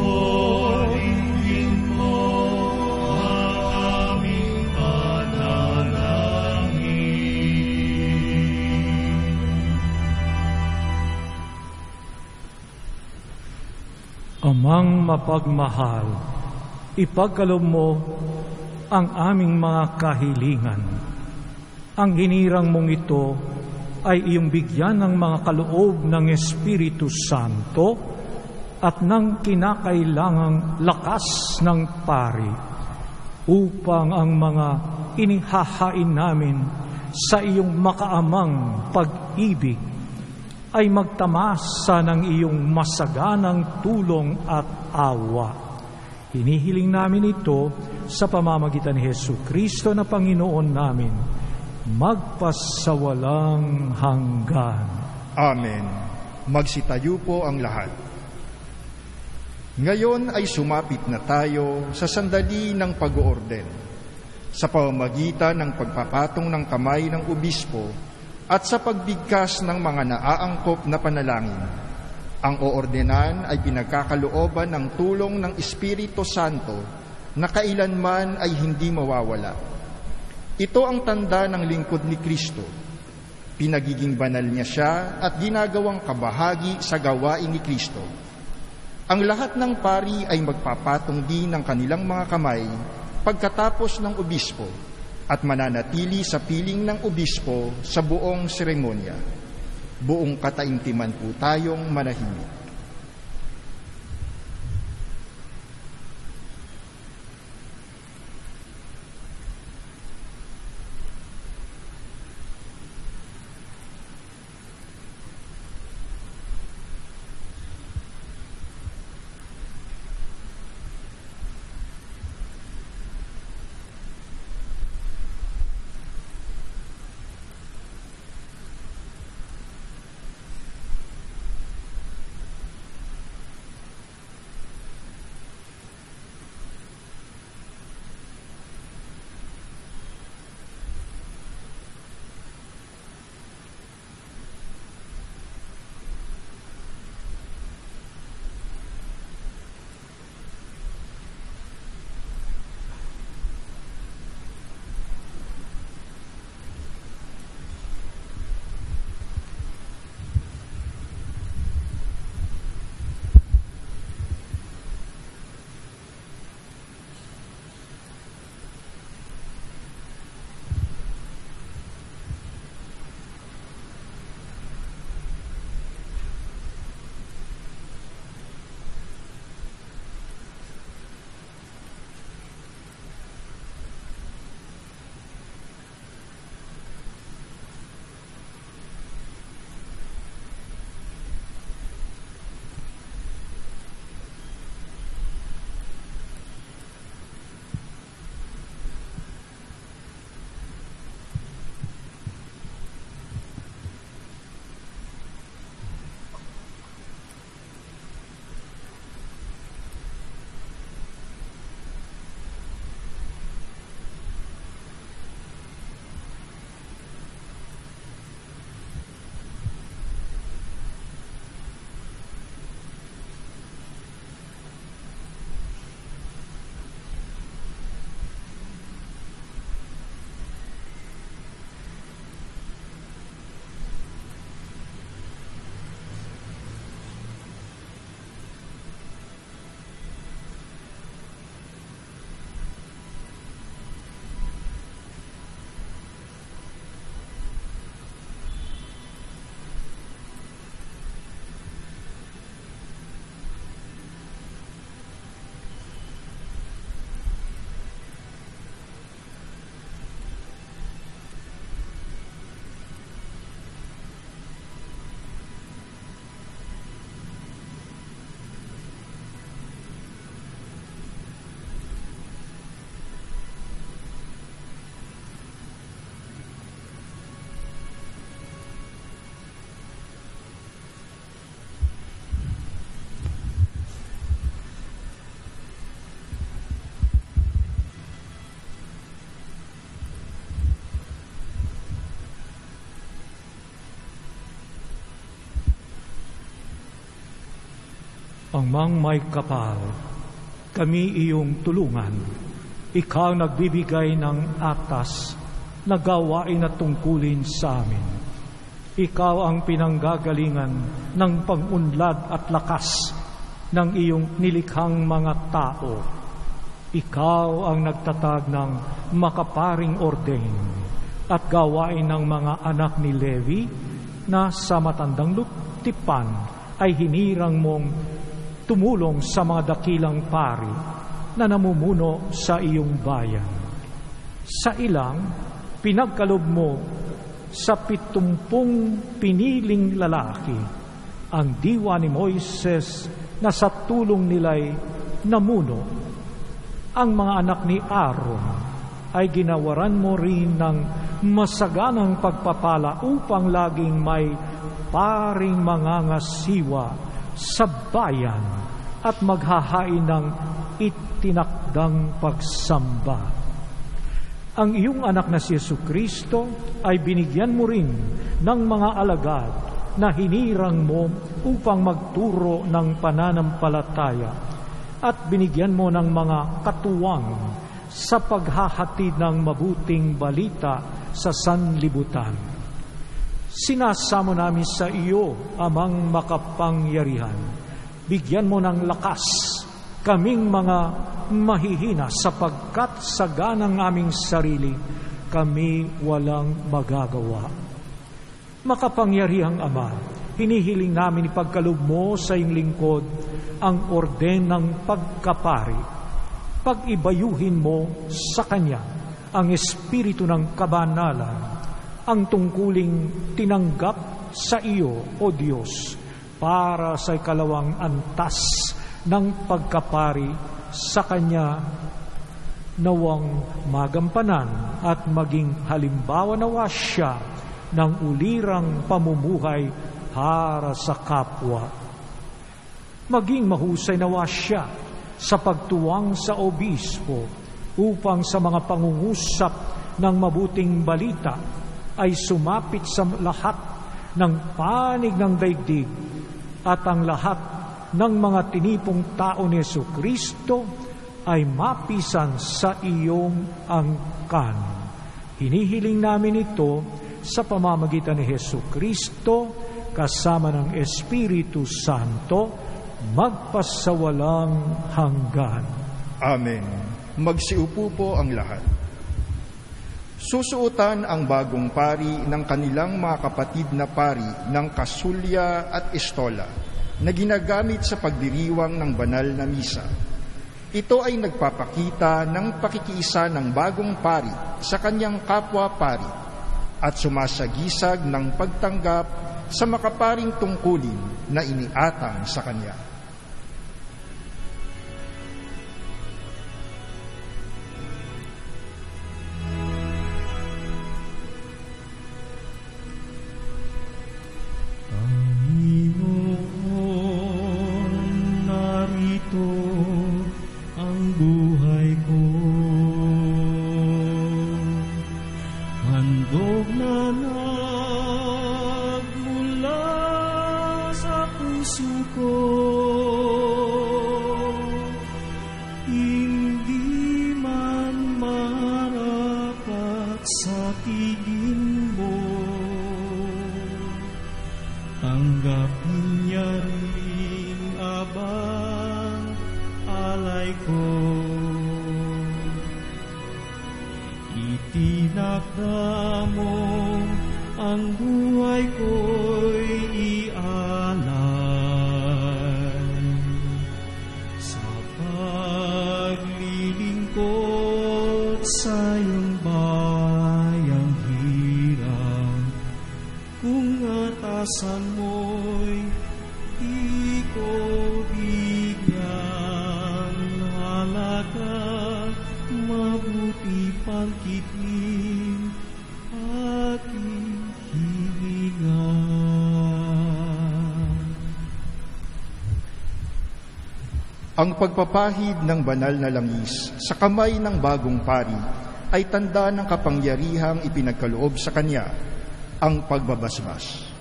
dinggin mo ang aming panalangin. Amang mapagmahal, ipagkaloob mo ang aming mga kahilingan. Ang hinirang mong ito ay iyong bigyan ng mga kaloob ng Espiritu Santo at ng kinakailangang lakas ng pari upang ang mga inihahain namin sa iyong makaamang pag-ibig ay magtamasa ng iyong masaganang tulong at awa. Hinihiling namin ito sa pamamagitan ni Jesucristo na Panginoon namin, magpasawalang hanggan. Amen. Magsitayo po ang lahat. Ngayon ay sumapit na tayo sa sandali ng pag-oorden. Sa pamamagitan ng pagpapatong ng kamay ng obispo at sa pagbigkas ng mga naaangkop na panalangin, ang oordenan ay pinagkakalooban ng tulong ng Espiritu Santo na kailanman ay hindi mawawala. Ito ang tanda ng lingkod ni Kristo. Pinagiging banal niya siya at ginagawang kabahagi sa gawain ni Kristo. Ang lahat ng pari ay magpapatong din ng kanilang mga kamay pagkatapos ng obispo at mananatili sa piling ng obispo sa buong seremonya. Buong kataimtiman po tayong manahimik. Amang may kapal, kami iyong tulungan. Ikaw nagbibigay ng atas na gawain at tungkulin sa amin. Ikaw ang pinanggagalingan ng pag-unlad at lakas ng iyong nilikhang mga tao. Ikaw ang nagtatag ng makaparing orden at gawain ng mga anak ni Levi na sa matandang lutipan ay hinirang mong tumulong sa mga dakilang pari na namumuno sa iyong bayan. Sa ilang, pinagkalob mo sa 70 piniling lalaki ang diwa ni Moises na sa tulong nila'y namuno. Ang mga anak ni Aaron ay ginawaran mo rin ng masaganang pagpapala upang laging may paring mangangasiwa sa bayan at maghahain ng itinakdang pagsamba. Ang iyong anak na si Jesucristo ay binigyan mo rin ng mga alagad na hinirang mo upang magturo ng pananampalataya at binigyan mo ng mga katuwang sa paghahatid ng mabuting balita sa sanlibutan. Sinasamo namin sa iyo, Amang makapangyarihan. Bigyan mo ng lakas kaming mga mahihina sapagkat sa ganang aming sarili kami walang magagawa. Makapangyarihang Ama, hinihiling namin ipagkaloob mo sa iyong lingkod ang orden ng pagkapari. Pag-ibayuhin mo sa Kanya ang espiritu ng kabanalan, ang tungkuling tinanggap sa iyo, O Diyos, para sa ikalawang antas ng pagkapari. Sa Kanya nawang magampanan at maging halimbawa nawa siya ng ulirang pamumuhay para sa kapwa. Maging mahusay nawa siya sa pagtuwang sa obispo upang sa mga pangungusap ng mabuting balita ay sumapit sa lahat ng panig ng daigdig at ang lahat ng mga tinipong tao ni Jesucristo ay mapisan sa iyong angkan. Hinihiling namin ito sa pamamagitan ni Jesucristo kasama ng Espiritu Santo magpasawalang hanggan. Amen. Magsiupo po ang lahat. Susuotan ang bagong pari ng kanilang mga kapatid na pari ng kasulya at estola na ginagamit sa pagdiriwang ng banal na misa. Ito ay nagpapakita ng pakikiisa ng bagong pari sa kanyang kapwa pari at sumasagisag ng pagtanggap sa makaparing tungkulin na iniatang sa kanya. Ang pagpapahid ng banal na langis sa kamay ng bagong pari ay tanda ng kapangyarihang ipinagkaloob sa kanya, ang pagbabasbas.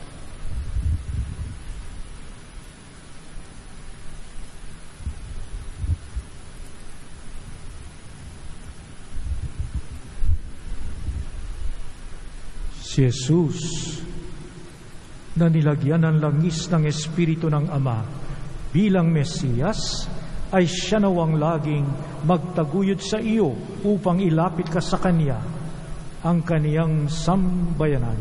Si Jesus na nilagyan ng langis ng Espiritu ng Ama bilang Mesiyas, ay siya nawang laging magtaguyod sa iyo upang ilapit ka sa Kanya, ang Kaniyang sambayanan,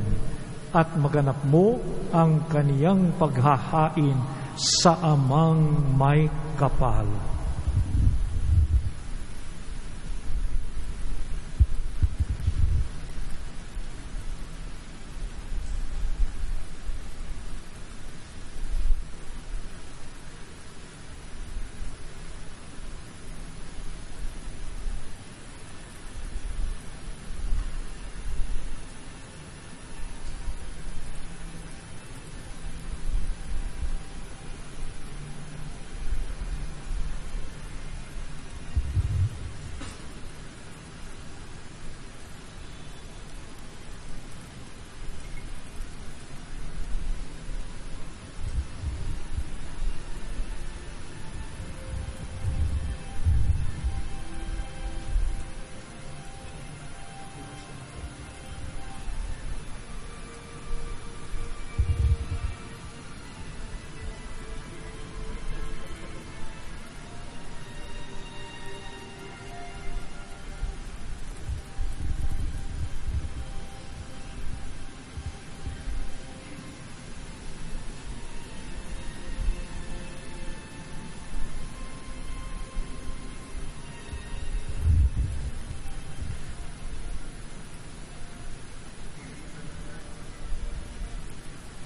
at maganap mo ang Kaniyang paghahain sa Amang may kapal.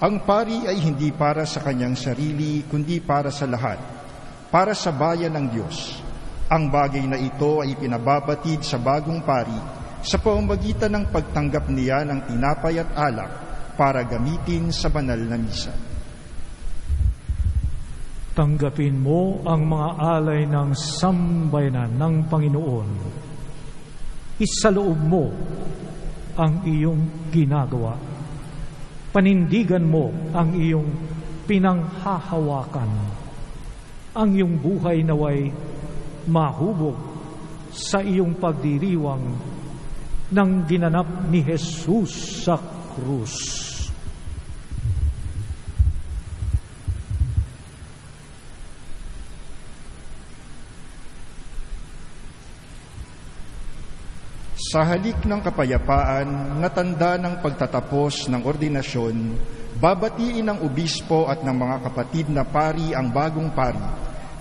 Ang pari ay hindi para sa kanyang sarili, kundi para sa lahat, para sa bayan ng Diyos. Ang bagay na ito ay pinababatid sa bagong pari sa pamamagitan ng pagtanggap niya ng tinapay at alak para gamitin sa banal na misa. Tanggapin mo ang mga alay ng sambayanan ng Panginoon. Isaloob mo ang iyong ginagawa. Panindigan mo ang iyong pinanghahawakan. Ang iyong buhay naway mahubog sa iyong pagdiriwang ng ginanap ni Jesus sa krus. Sa halik ng kapayapaan na tanda ng pagtatapos ng ordinasyon, babatiin ng obispo at ng mga kapatid na pari ang bagong pari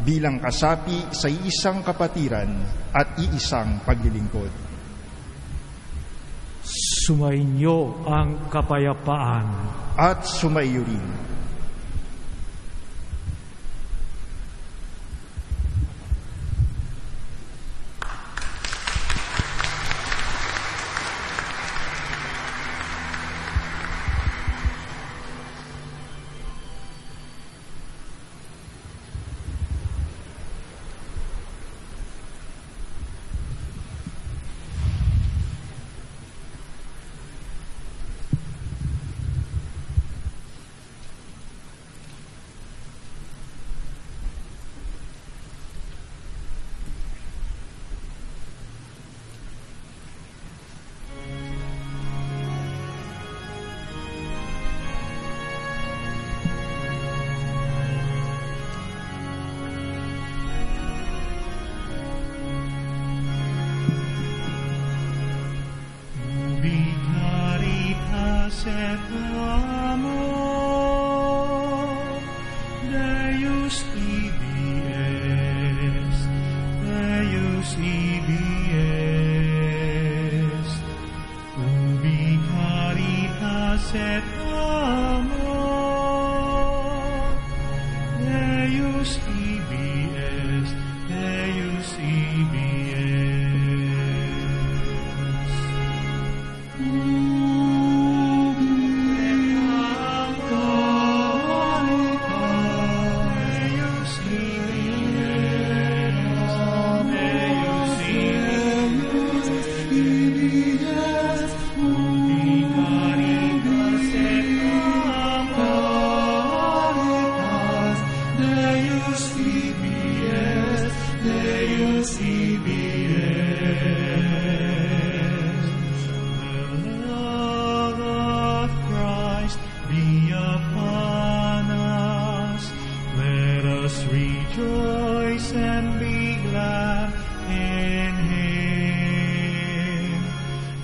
bilang kasapi sa iisang kapatiran at iisang paglilingkod. Sumainyo ang kapayapaan. At sumaiyo rin. Caritas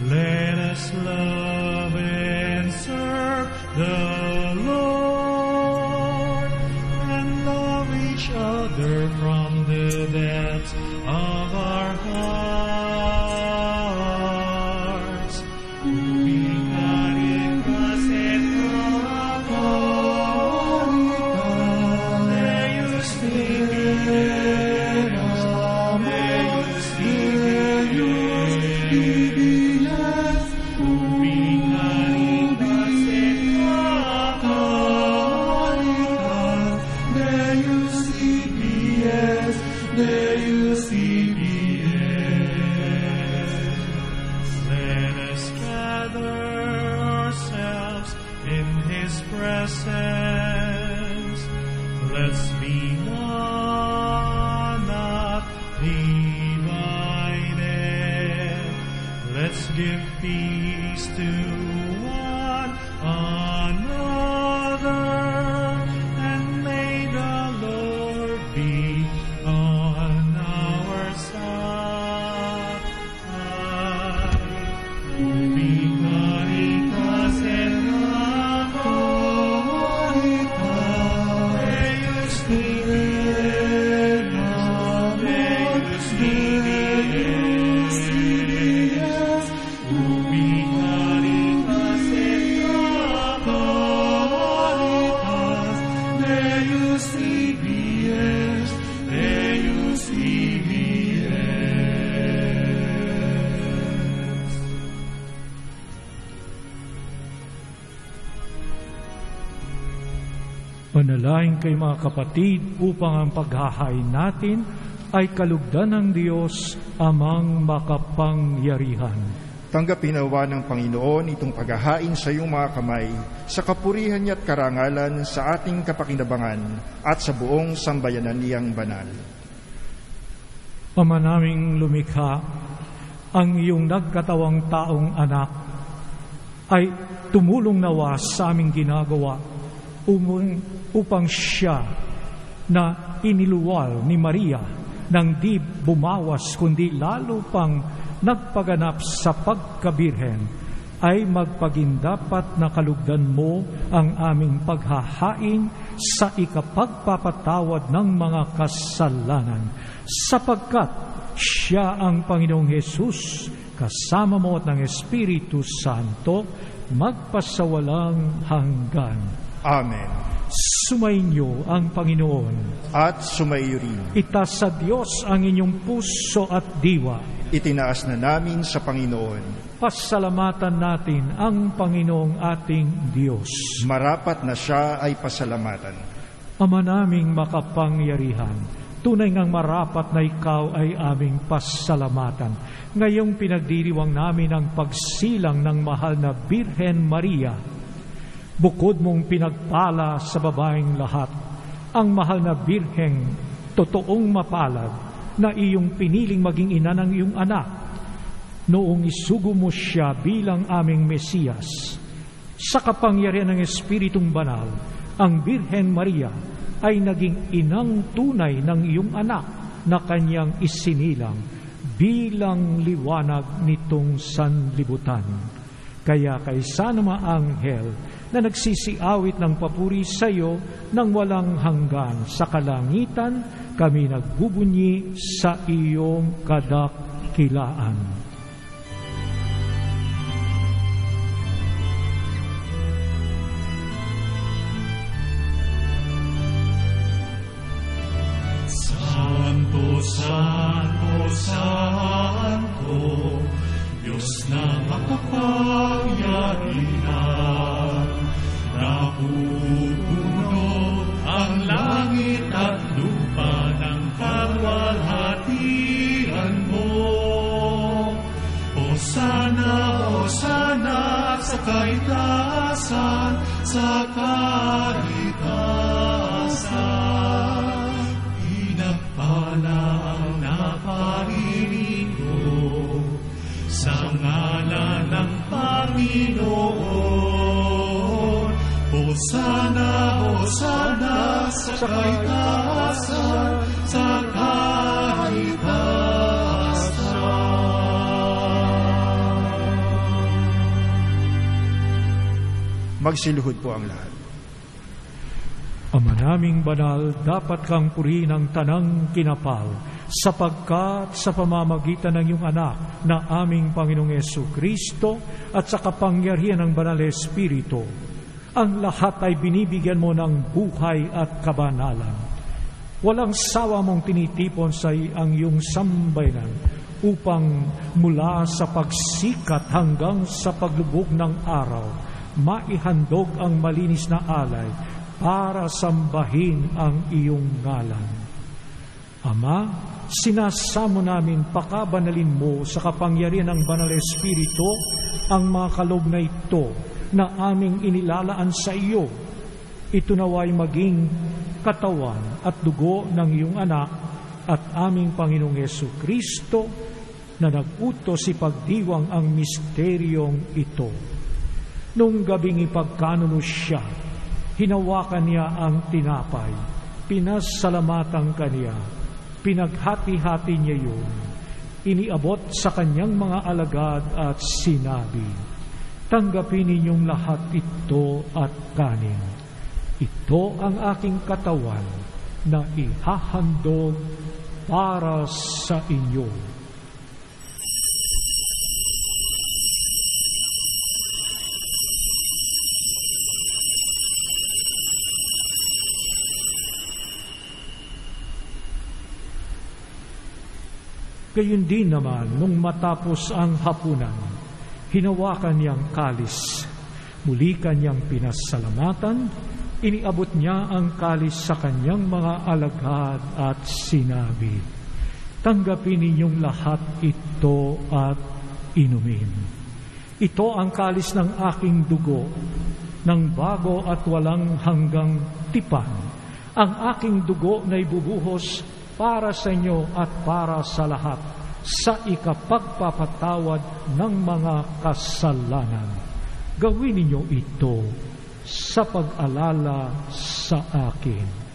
Let us love and serve the Lord, and love each other from the depths of our hearts. Ubicarin kaset kapon, Deus Divinos, Deus Divinos. Ubicarin kaset kapon, Deus Divinos, Deus Divinos. Let us gather ourselves in His presence. Let's be one, not divided. Let's give peace to one another, and may the Lord be on our side. Ubicarin kaset kapon, Deus Divinos, Deus Divinos. Ubicarin kaset kapon, Deus Divinos, Deus Divinos. Manalangin kayo mga kapatid upang ang paghahain natin ay kalugdan ng Diyos amang makapangyarihan. Tanggapin nawa ng Panginoon itong paghahain sa iyong mga kamay, sa kapurihan niya at karangalan sa ating kapakinabangan at sa buong sambayanan niyang banal. Ama naming lumikha, ang iyong nagkatawang taong anak ay tumulong nawa sa aming ginagawa upang siya na iniluwal ni Maria nang di bumawas kundi lalo pang nagpaganap sa pagkabirhen, ay magpagindapat na kalugdan mo ang aming paghahain sa ikapagpapatawad ng mga kasalanan, sapagkat siya ang Panginoong Hesus, kasama mo at ng Espiritu Santo, magpasawalang hanggan. Amen. Sumainyo ang Panginoon. At sumaiyo rin. Itaas sa Diyos ang inyong puso at diwa. Itinaas na namin sa Panginoon. Pasalamatan natin ang Panginoong ating Diyos. Marapat na siya ay pasalamatan. Ama naming makapangyarihan, tunay ngang marapat na ikaw ay aming pasalamatan. Ngayong pinagdiriwang namin ang pagsilang ng mahal na Birhen Maria, bukod mong pinagpala sa babaeng lahat, ang mahal na Birheng totoong mapalad na iyong piniling maging ina ng iyong anak, noong isugo mo siya bilang aming Mesiyas. Sa kapangyarihan ng Espiritong Banal, ang Birhen Maria ay naging inang tunay ng iyong anak na kanyang isinilang bilang liwanag nitong sanlibutan. Kaya kaysa ng mga anghel na nagsisiawit ng papuri sa iyo nang walang hanggan sa kalangitan, kami nagbubunyi sa iyong kadakilaan. Santo, Santo, Santo, Diyos na makapangyarihan, napupuno ang langit at lupa ng kaluwalhatian mo. Hosana, Hosana sa kaitaasan, sa kaitaasan. Pinagpala ang naparirigo sa ngalan ng Panginoon. Hosana, Hosana sa kaitaasan, sa kaitaasan. Magsiluhod po ang lahat. Ama naming banal, dapat kang purihin ng tanang kinapal, sapagkat sa pamamagitan ng iyong anak na aming Panginoong Jesucristo at sa kapangyarihan ng Banal na Espiritu, ang lahat ay binibigyan mo ng buhay at kabanalan. Walang sawa mong tinitipon sa ang iyong sambayanan upang mula sa pagsikat hanggang sa paglubog ng araw, maihandog ang malinis na alay para sambahin ang iyong ngalan. Ama, sinasamo namin pakabanalin mo sa kapangyarihan ng Banal na Espiritu ang mga kaloob na ito na aming inilalaan sa iyo. Ito naway maging katawan at dugo ng iyong anak at aming Panginoong Jesucristo na nag-utos ipagdiwang ang misteryong ito. Nung gabing ipagkanuno siya, hinawakan niya ang tinapay, pinasalamatan kaniya, pinaghati-hati niya yun, iniabot sa kanyang mga alagad at sinabi, tanggapin ninyong lahat ito at kanin. Ito ang aking katawan na ihahandog para sa inyo. Gayun din naman, nung matapos ang hapunan, hinawakan niyang kalis, muli kanyang pinasalamatan, iniabot niya ang kalis sa kanyang mga alagad at sinabi, tanggapin ninyong lahat ito at inumin. Ito ang kalis ng aking dugo, ng bago at walang hanggang tipan. Ang aking dugo na ibubuhos para sa inyo at para sa lahat, sa ikapagpapatawad ng mga kasalanan. Gawin ninyo ito sa pag-alala sa akin.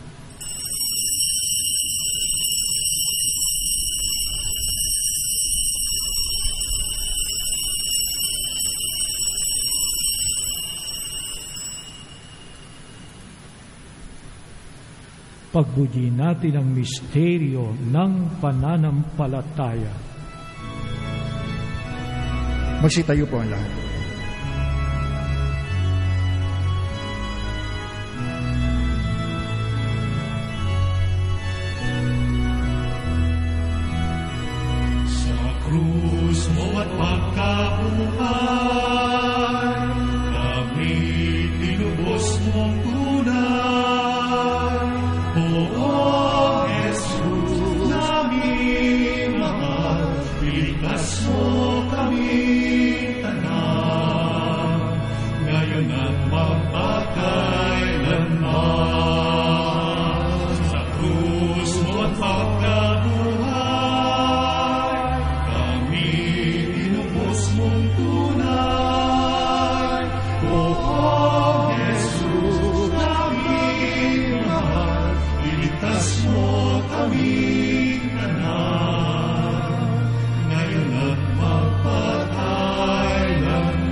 Pagbudiin natin ang misteryo ng pananampalataya. Magsitayo po ang lahat. Sa krus mo at pagkabuhay, kami tinubos mong tunay. Oo, Jesus, namin mahal, iligtas mo kami tanan, ngayon at magpakailanman. Sa krus mo at pagkabuhay, kami tinubos mong tunay. Oo, Jesus, namin mahal, iligtas mo kami tanan, ngayon at magpakailanman.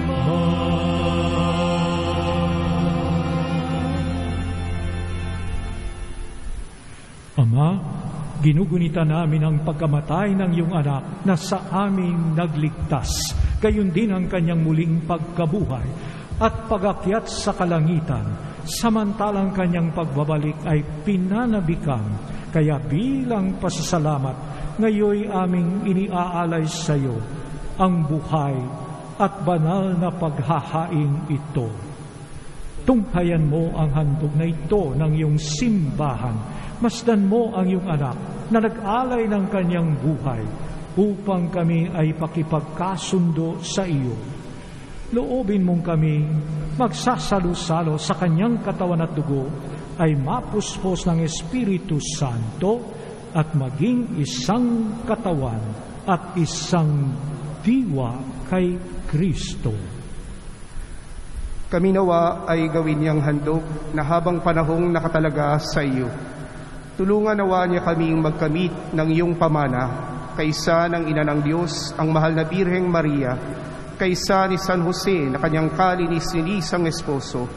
Ama, ginugunita namin ang pagkamatay ng iyong anak na sa aming nagligtas, gayon din ang kanyang muling pagkabuhay at pagakyat sa kalangitan, samantalang kanyang pagbabalik ay pinanabikang. Kaya bilang pasasalamat, ngayoy aming iniaalay sa iyo ang buhay at banal na paghahain ito. Tunghayan mo ang handog na ito ng iyong simbahan. Masdan mo ang iyong anak na nag-alay ng kanyang buhay upang kami ay pakipagkasundo sa iyo. Loobin mong kami magsasalo-salo sa kanyang katawan at dugo ay mapuspos ng Espiritu Santo at maging isang katawan at isang diwa kay Kristo. Kami nawa ay gawin niyang handog na habang panahong nakatalaga sa iyo. Tulungan nawa niya kaming magkamit ng iyong pamana, kaysa ng Ina ng Diyos, ang mahal na Birheng Maria, kaysa ni San Jose na kanyang kalinis-linisang esposo,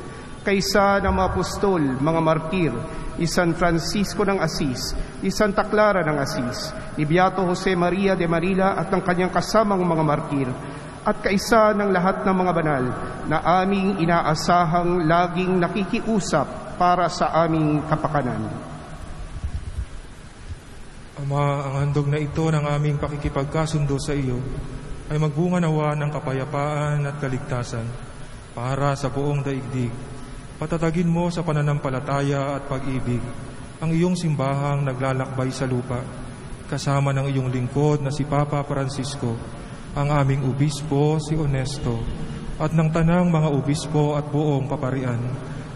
kaysa ng mga apostol, mga martir, ni San Francisco ng Asis, ni Santa Clara ng Asis, ni Beato Jose Maria de Manila at ng kanyang kasamang mga martir, at kaisa ng lahat ng mga banal na aming inaasahang laging nakikiusap para sa aming kapakanan. Ama, ang handog na ito ng aming pakikipagkasundo sa iyo ay magbunga nawa ng kapayapaan at kaligtasan para sa buong daigdig. Patatagin mo sa pananampalataya at pag-ibig ang iyong simbahang naglalakbay sa lupa, kasama ng iyong lingkod na si Papa Francisco, ang aming obispo si Onesto, at ng tanang mga obispo at buong kaparian,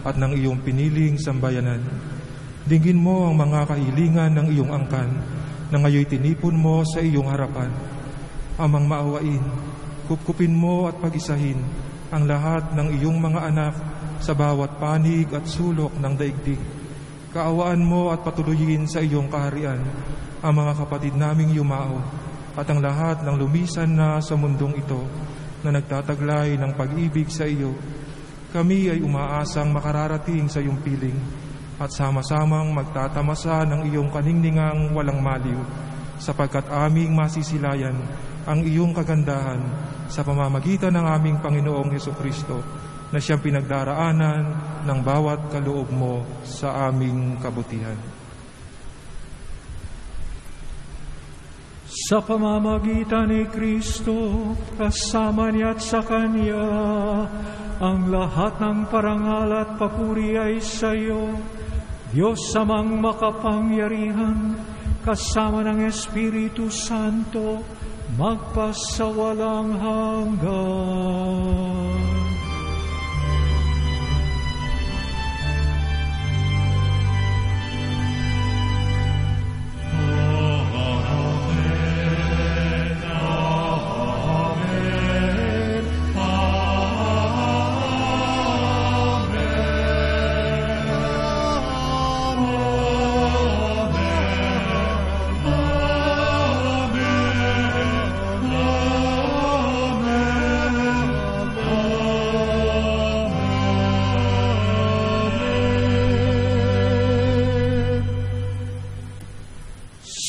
at ng iyong piniling sambayanan. Dinggin mo ang mga kahilingan ng iyong angkan na ngayoy tinipon mo sa iyong harapan. Amang maawain, kupkupin mo at pag-isahin ang lahat ng iyong mga anak sa bawat panig at sulok ng daigdig. Kaawaan mo at patuloyin sa iyong kaharian ang mga kapatid naming yumao at ang lahat ng lumisan na sa mundong ito na nagtataglay ng pag-ibig sa iyo. Kami ay umaasang makararating sa iyong piling at sama-samang magtatamasa ng iyong kaningningang walang maliw, sapagkat aming masisilayan ang iyong kagandahan sa pamamagitan ng aming Panginoong Hesukristo, na siyang pinagdaraanan ng bawat kaloob mo sa aming kabutihan. Sa pamamagitan ni Kristo, kasama niya at sa Kanya, ang lahat ng parangal at papuri ay sa iyo, Diyos amang makapangyarihan, kasama ng Espiritu Santo, magpasawalang hanggan.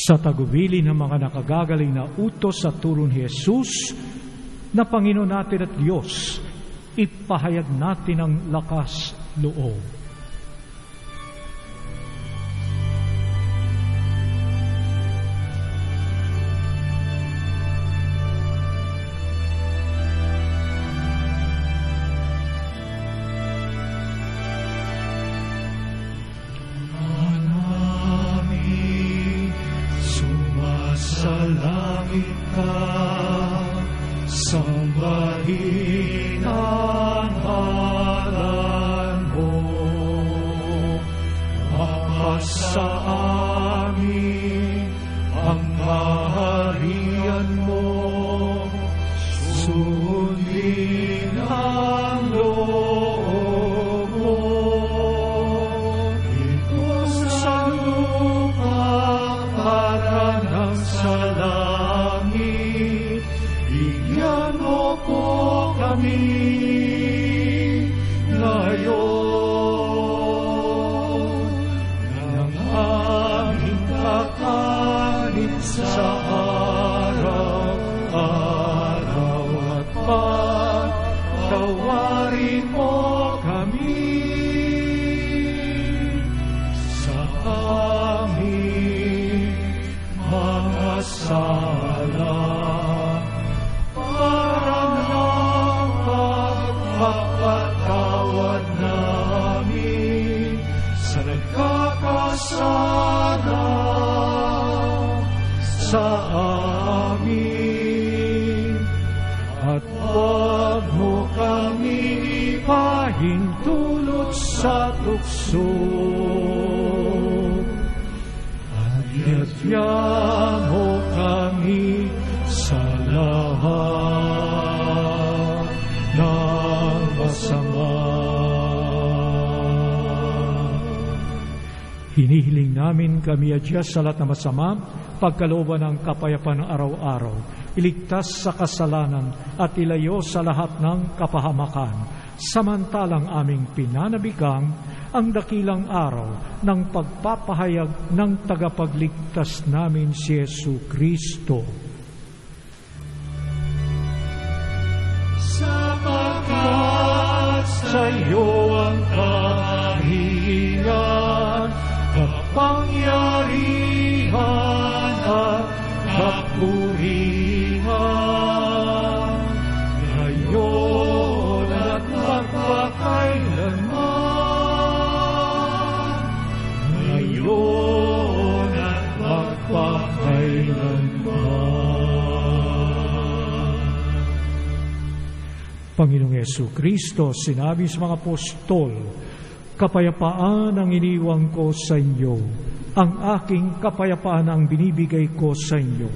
Sa tagubili ng mga nakagagaling na utos sa turo ni Jesus, na Panginoon natin at Diyos, ipahayag natin ang lakas loob. Sambahin ang ngalan mo, mapasa amin ang kaharian mo, sundin ang loob mo, ito sa lupa para ng sa langit. Bigyan mo po kami ngayon ng aming kakanin sa araw-araw, at patawarin mo kami sa aming mga sala. Mapatawad namin sa nagkakasala sa amin, at huwag mo kami ipahintulot sa tukso, at yadya mo kami sa lahat ng masama. Hinihiling namin kami adya sa lahat ng masama, pagkalooban ng kapayapaan ng araw-araw, iligtas sa kasalanan at ilayo sa lahat ng kapahamakan, samantalang aming pinanabigang ang dakilang araw ng pagpapahayag ng tagapagligtas namin si Yesu Kristo. Sapagkat sa iyo ang kahilingan, kapangyarihan at kapurihan, ngayon at magpakailanman, ngayon at magpakailanman. Panginoong Yesu Kristo, sinabi sa mga apostol, kapayapaan ang iniwan ko sa inyo, ang aking kapayapaan ang binibigay ko sa inyo.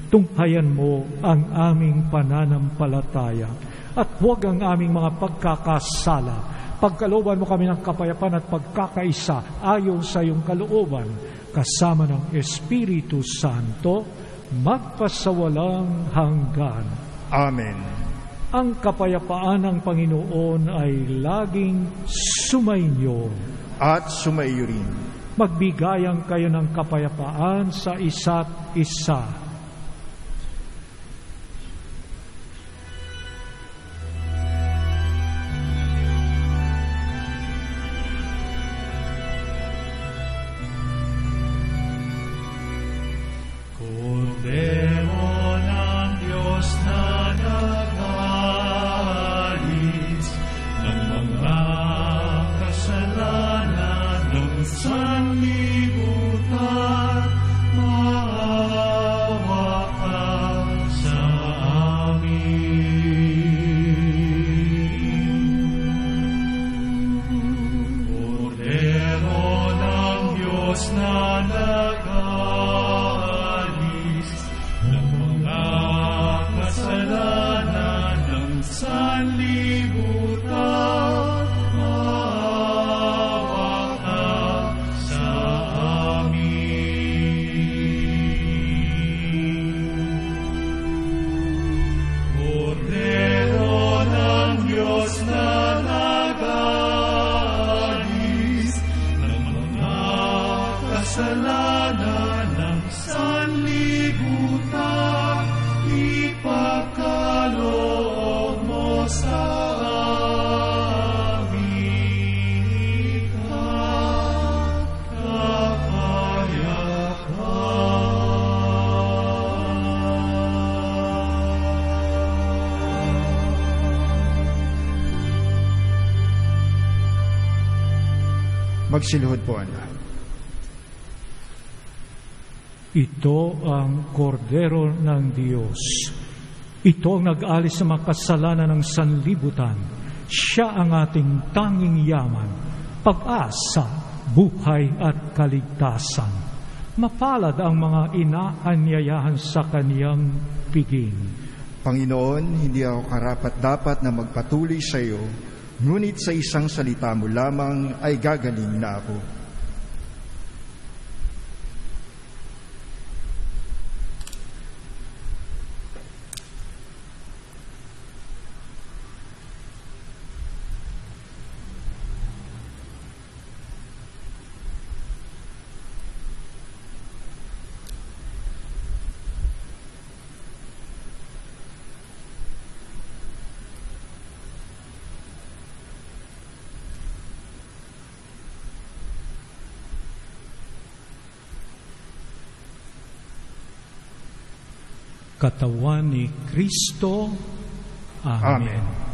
Tunghayan mo ang aming pananampalataya at huwag ang aming mga pagkakasala. Pagkalooban mo kami ng kapayapaan at pagkakaisa ayon sa iyong kalooban, kasama ng Espiritu Santo, magpasawalang hanggan. Amen. Ang kapayapaan ng Panginoon ay laging sumainyo at sumaiyo rin. Magbigayan kayo ng kapayapaan sa isa't isa. Kordero ng Diyos na nag-alis ng mga kasalanan ng sanlibutan, maawa ka sa amin. Kordero ng Diyos na nag-alis ng mga kasalanan ng sanlibutan, maawa ka sa amin. Kordero ng Diyos na nag-alis ng mga kasalanan ng sanlibutan, ipagkaloob mo sa amin kapayapaan. Magsiluhod po ang lahat. Ito ang kordero ng Diyos. Ito ang nag-alis sa mga kasalanan ng sanlibutan. Siya ang ating tanging yaman, pag-asa, buhay at kaligtasan. Mapalad ang mga inaanyayahan sa kaniyang piging. Panginoon, hindi ako karapat-dapat na magpatuloy sa iyo, ngunit sa isang salita mo lamang ay gagaling na ako. Katawan ni Kristo. Amen. Amen.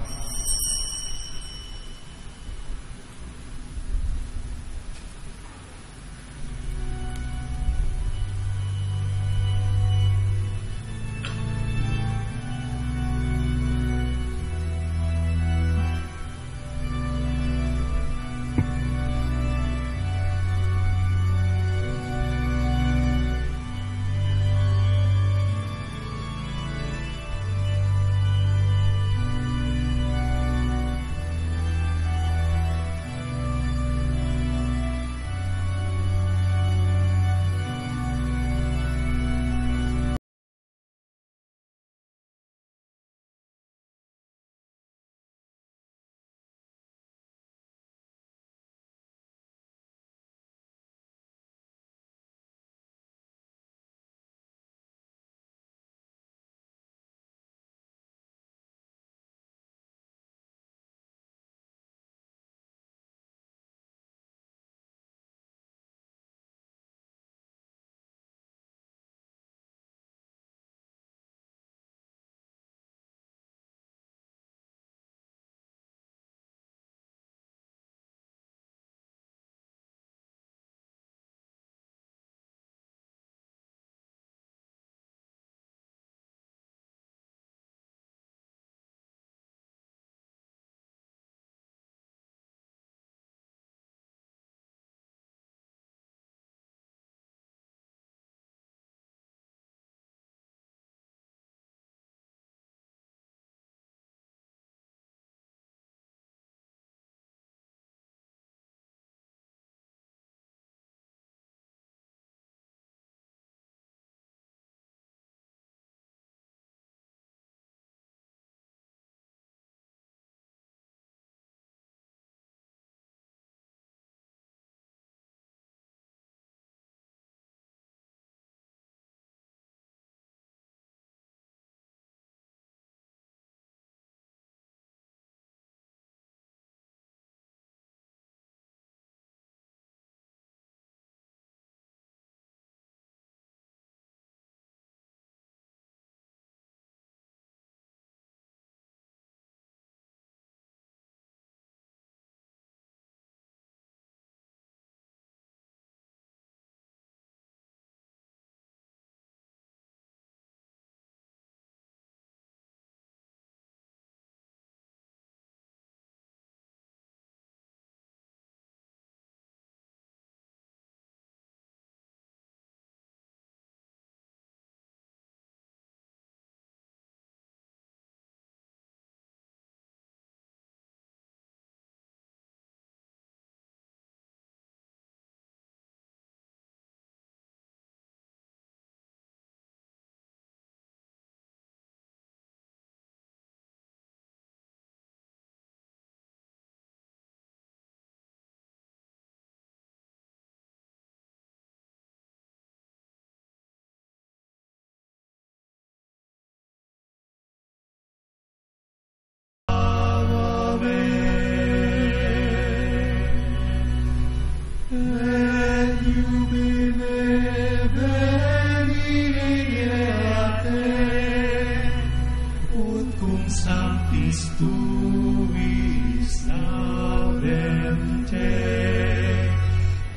tuis laudente,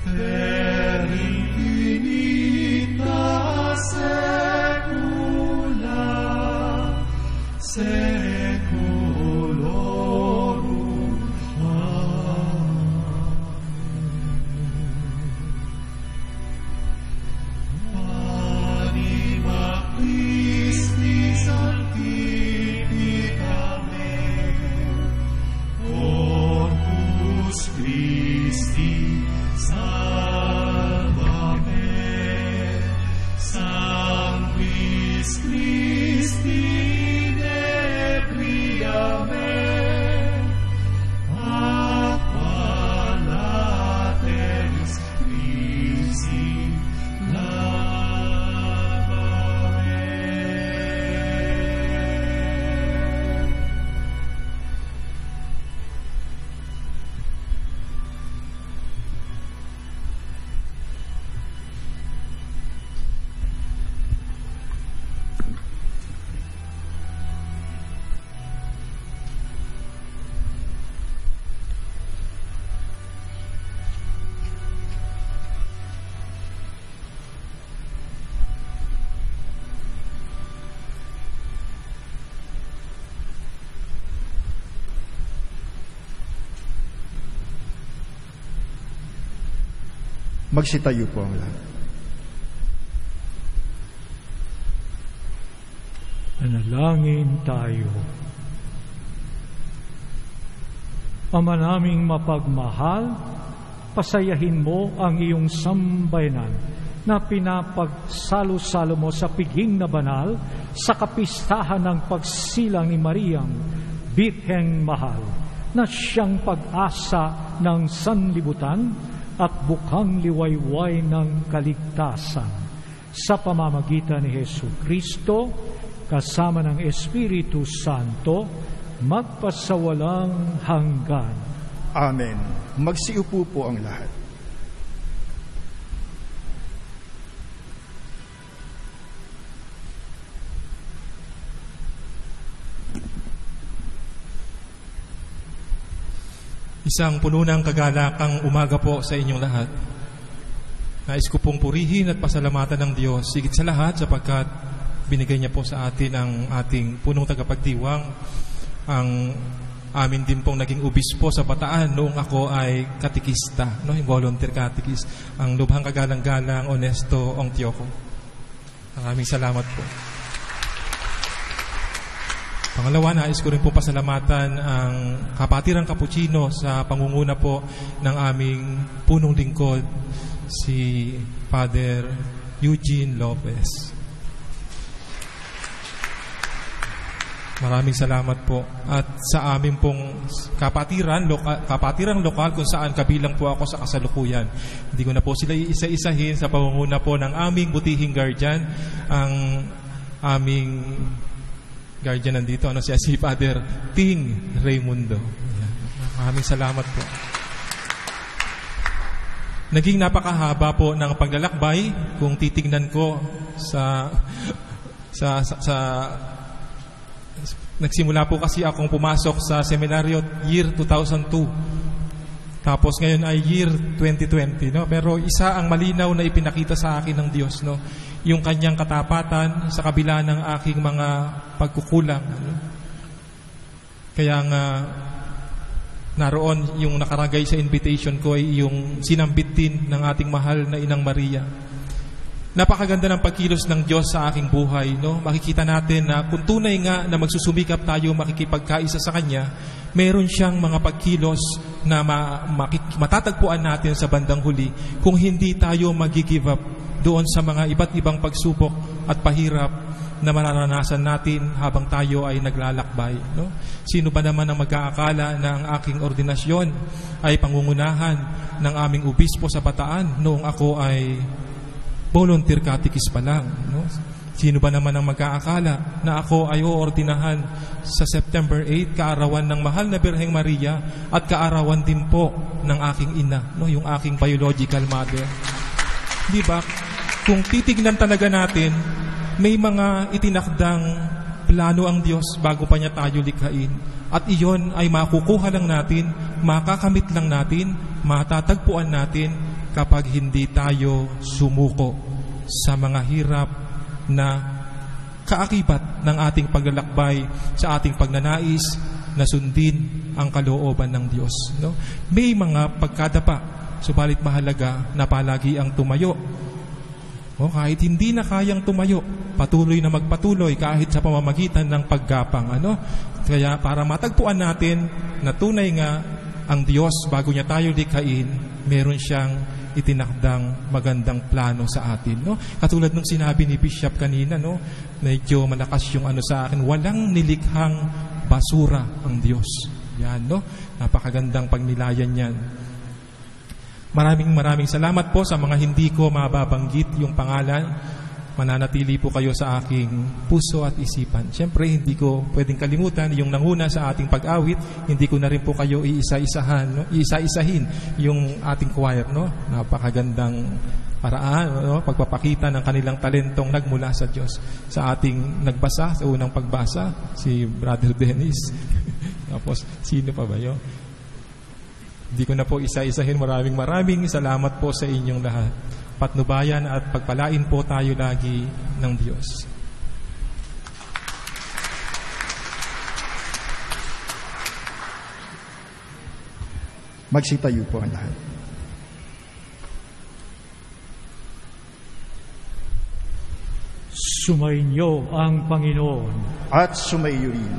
per infinita secula, seculorum. Anima Christi sanctificame, Corpus Christi salvame, Sanctis Christi inebriame, aqua lateris Christi Magsitayo po ang lahat. Nanalangin tayo. Ama naming mapagmahal, pasayahin mo ang iyong sambayanan na pinapagsalo-salo mo sa piging na banal sa kapistahan ng pagsilang ni Mariang, Birheng Mahal, na siyang pag-asa ng sanlibutan at bukang liwayway ng kaligtasan. Sa pamamagitan ni Jesucristo, kasama ng Espiritu Santo, magpasawalang hanggan. Amen. Magsiupo po ang lahat. Isang puno ng kagalakang umaga po sa inyong lahat. Nais ko pong purihin at pasalamatan ng Diyos, higit sa lahat sapagkat binigay niya po sa atin ang ating punong tagapagdiwang, ang amin din pong naging obispo sa Bataan noong ako ay katikista, volunteer catechist, ang lubhang kagalang-galang Honesto Ongtioco. Maraming salamat po. Pangalawa, nais ko rin po pasalamatan ang Kapatirang Capuchino sa pangunguna po ng aming punong lingkod, si Father Eugene Lopez. Maraming salamat po. At sa aming pong kapatirang lokal kung saan kabilang po ako sa kasalukuyan. Hindi ko na po sila isa-isahin sa pangunguna po ng aming butihing guardian, ang aming guardian nandito, si Father Ting Raimundo. Maraming salamat po. Naging napakahaba po ng paglalakbay kung titingnan ko sa nagsimula po kasi akong pumasok sa seminaryo year 2002. Tapos ngayon ay year 2020, Pero isa ang malinaw na ipinakita sa akin ng Diyos, yung kanyang katapatan sa kabila ng aking mga pagkukulang. Kaya nga naroon yung nakaragay sa invitation ko ay yung sinambit din ng ating mahal na Inang Maria. Napakaganda ng pagkilos ng Diyos sa aking buhay, Makikita natin na kung tunay nga na magsusumikap tayo makikipagkaisa sa Kanya, meron siyang mga pagkilos na matatagpuan natin sa bandang huli kung hindi tayo mag-give up doon sa mga iba't ibang pagsubok at pahirap na mararanasan natin habang tayo ay naglalakbay. Sino ba naman ang mag-aakala na ang aking ordinasyon ay pangungunahan ng aming obispo sa Bataan noong ako ay volunteer catechist pa lang, Sino ba naman ang mag-aakala na ako ay oordinahan sa September 8, kaarawan ng mahal na Birheng Maria at kaarawan din po ng aking ina, yung aking biological mother. Di ba? Kung titignan talaga natin, may mga itinakdang plano ang Diyos bago pa niya tayo likhain. At iyon ay makukuha lang natin, makakamit lang natin, matatagpuan natin kapag hindi tayo sumuko sa mga hirap na kaakibat ng ating paglalakbay sa ating pagnanais na sundin ang kalooban ng Diyos. No? May mga pagkadapa, subalit mahalaga na palagi ang tumayo. Kahit hindi na kayang tumayo, patuloy na magpatuloy kahit sa pamamagitan ng paggapang. Kaya para matagpuan natin na tunay nga ang Diyos bago niya tayo likhain, meron siyang itinakdang magandang plano sa atin. Katulad nung sinabi ni Bishop kanina, medyo malakas yung sa akin, walang nilikhang basura ang Diyos. Yan, napakagandang pagnilayan yan. Maraming salamat po sa mga hindi ko mababanggit yung pangalan. Mananatili po kayo sa aking puso at isipan. Siyempre, hindi ko pwedeng kalimutan yung nanguna sa ating pag-awit. Hindi ko na rin po kayo iisa-isahin yung ating choir. Napakagandang paraan, pagpapakita ng kanilang talentong nagmula sa Diyos. Sa ating nagbasa, sa unang pagbasa, si Brother Dennis. Tapos, sino pa ba yun? Hindi ko na po isa-isahin. Maraming salamat po sa inyong lahat. Patnubayan at pagpalain po tayo lagi ng Diyos. Magsitayo po ang lahat. Sumainyo ang Panginoon. At sumaiyo rin.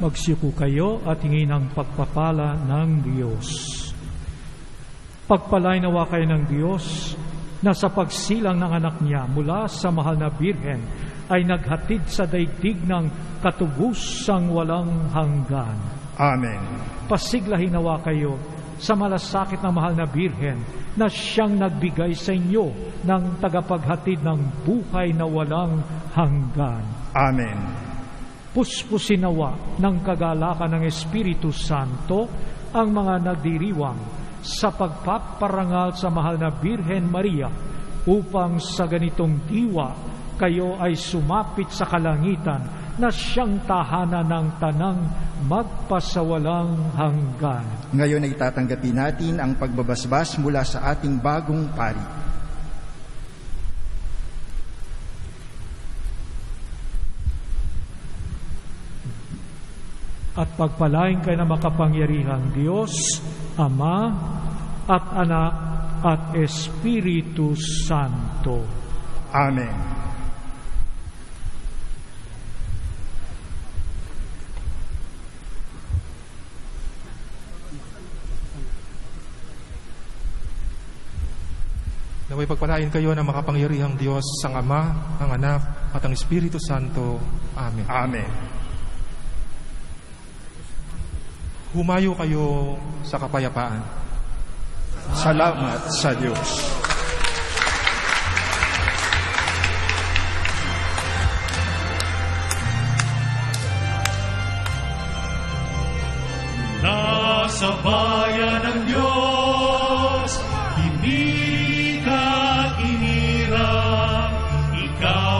Magsiko kayo at hingin ang pagpapala ng Diyos. Pagpalain nawa kayo ng Diyos na sa pagsilang ng anak niya mula sa mahal na Birhen ay naghatid sa daigdig ng katubusang walang hanggan. Amen. Pasiglahin nawa kayo sa malasakit ng mahal na Birhen na siyang nagbigay sa inyo ng tagapaghatid ng buhay na walang hanggan. Amen. Puspusin nawa ng kagalakan ng Espiritu Santo ang mga nagdiriwang sa pagpaparangal sa mahal na Birhen Maria upang sa ganitong diwa kayo ay sumapit sa kalangitan na siyang tahanan ng tanang magpasawalang hanggan. Ngayon ay tatanggapin natin ang pagbabasbas mula sa ating bagong pari. At pagpalain kayo na makapangyarihang Diyos, Ama at Anak at Espiritu Santo. Amen. Naway pagpalain kayo na makapangyarihang Diyos, ang Ama, ang Anak at ang Espiritu Santo. Amen. Amen. Humayo kayo sa kapayapaan. Salamat sa Diyos. Nasa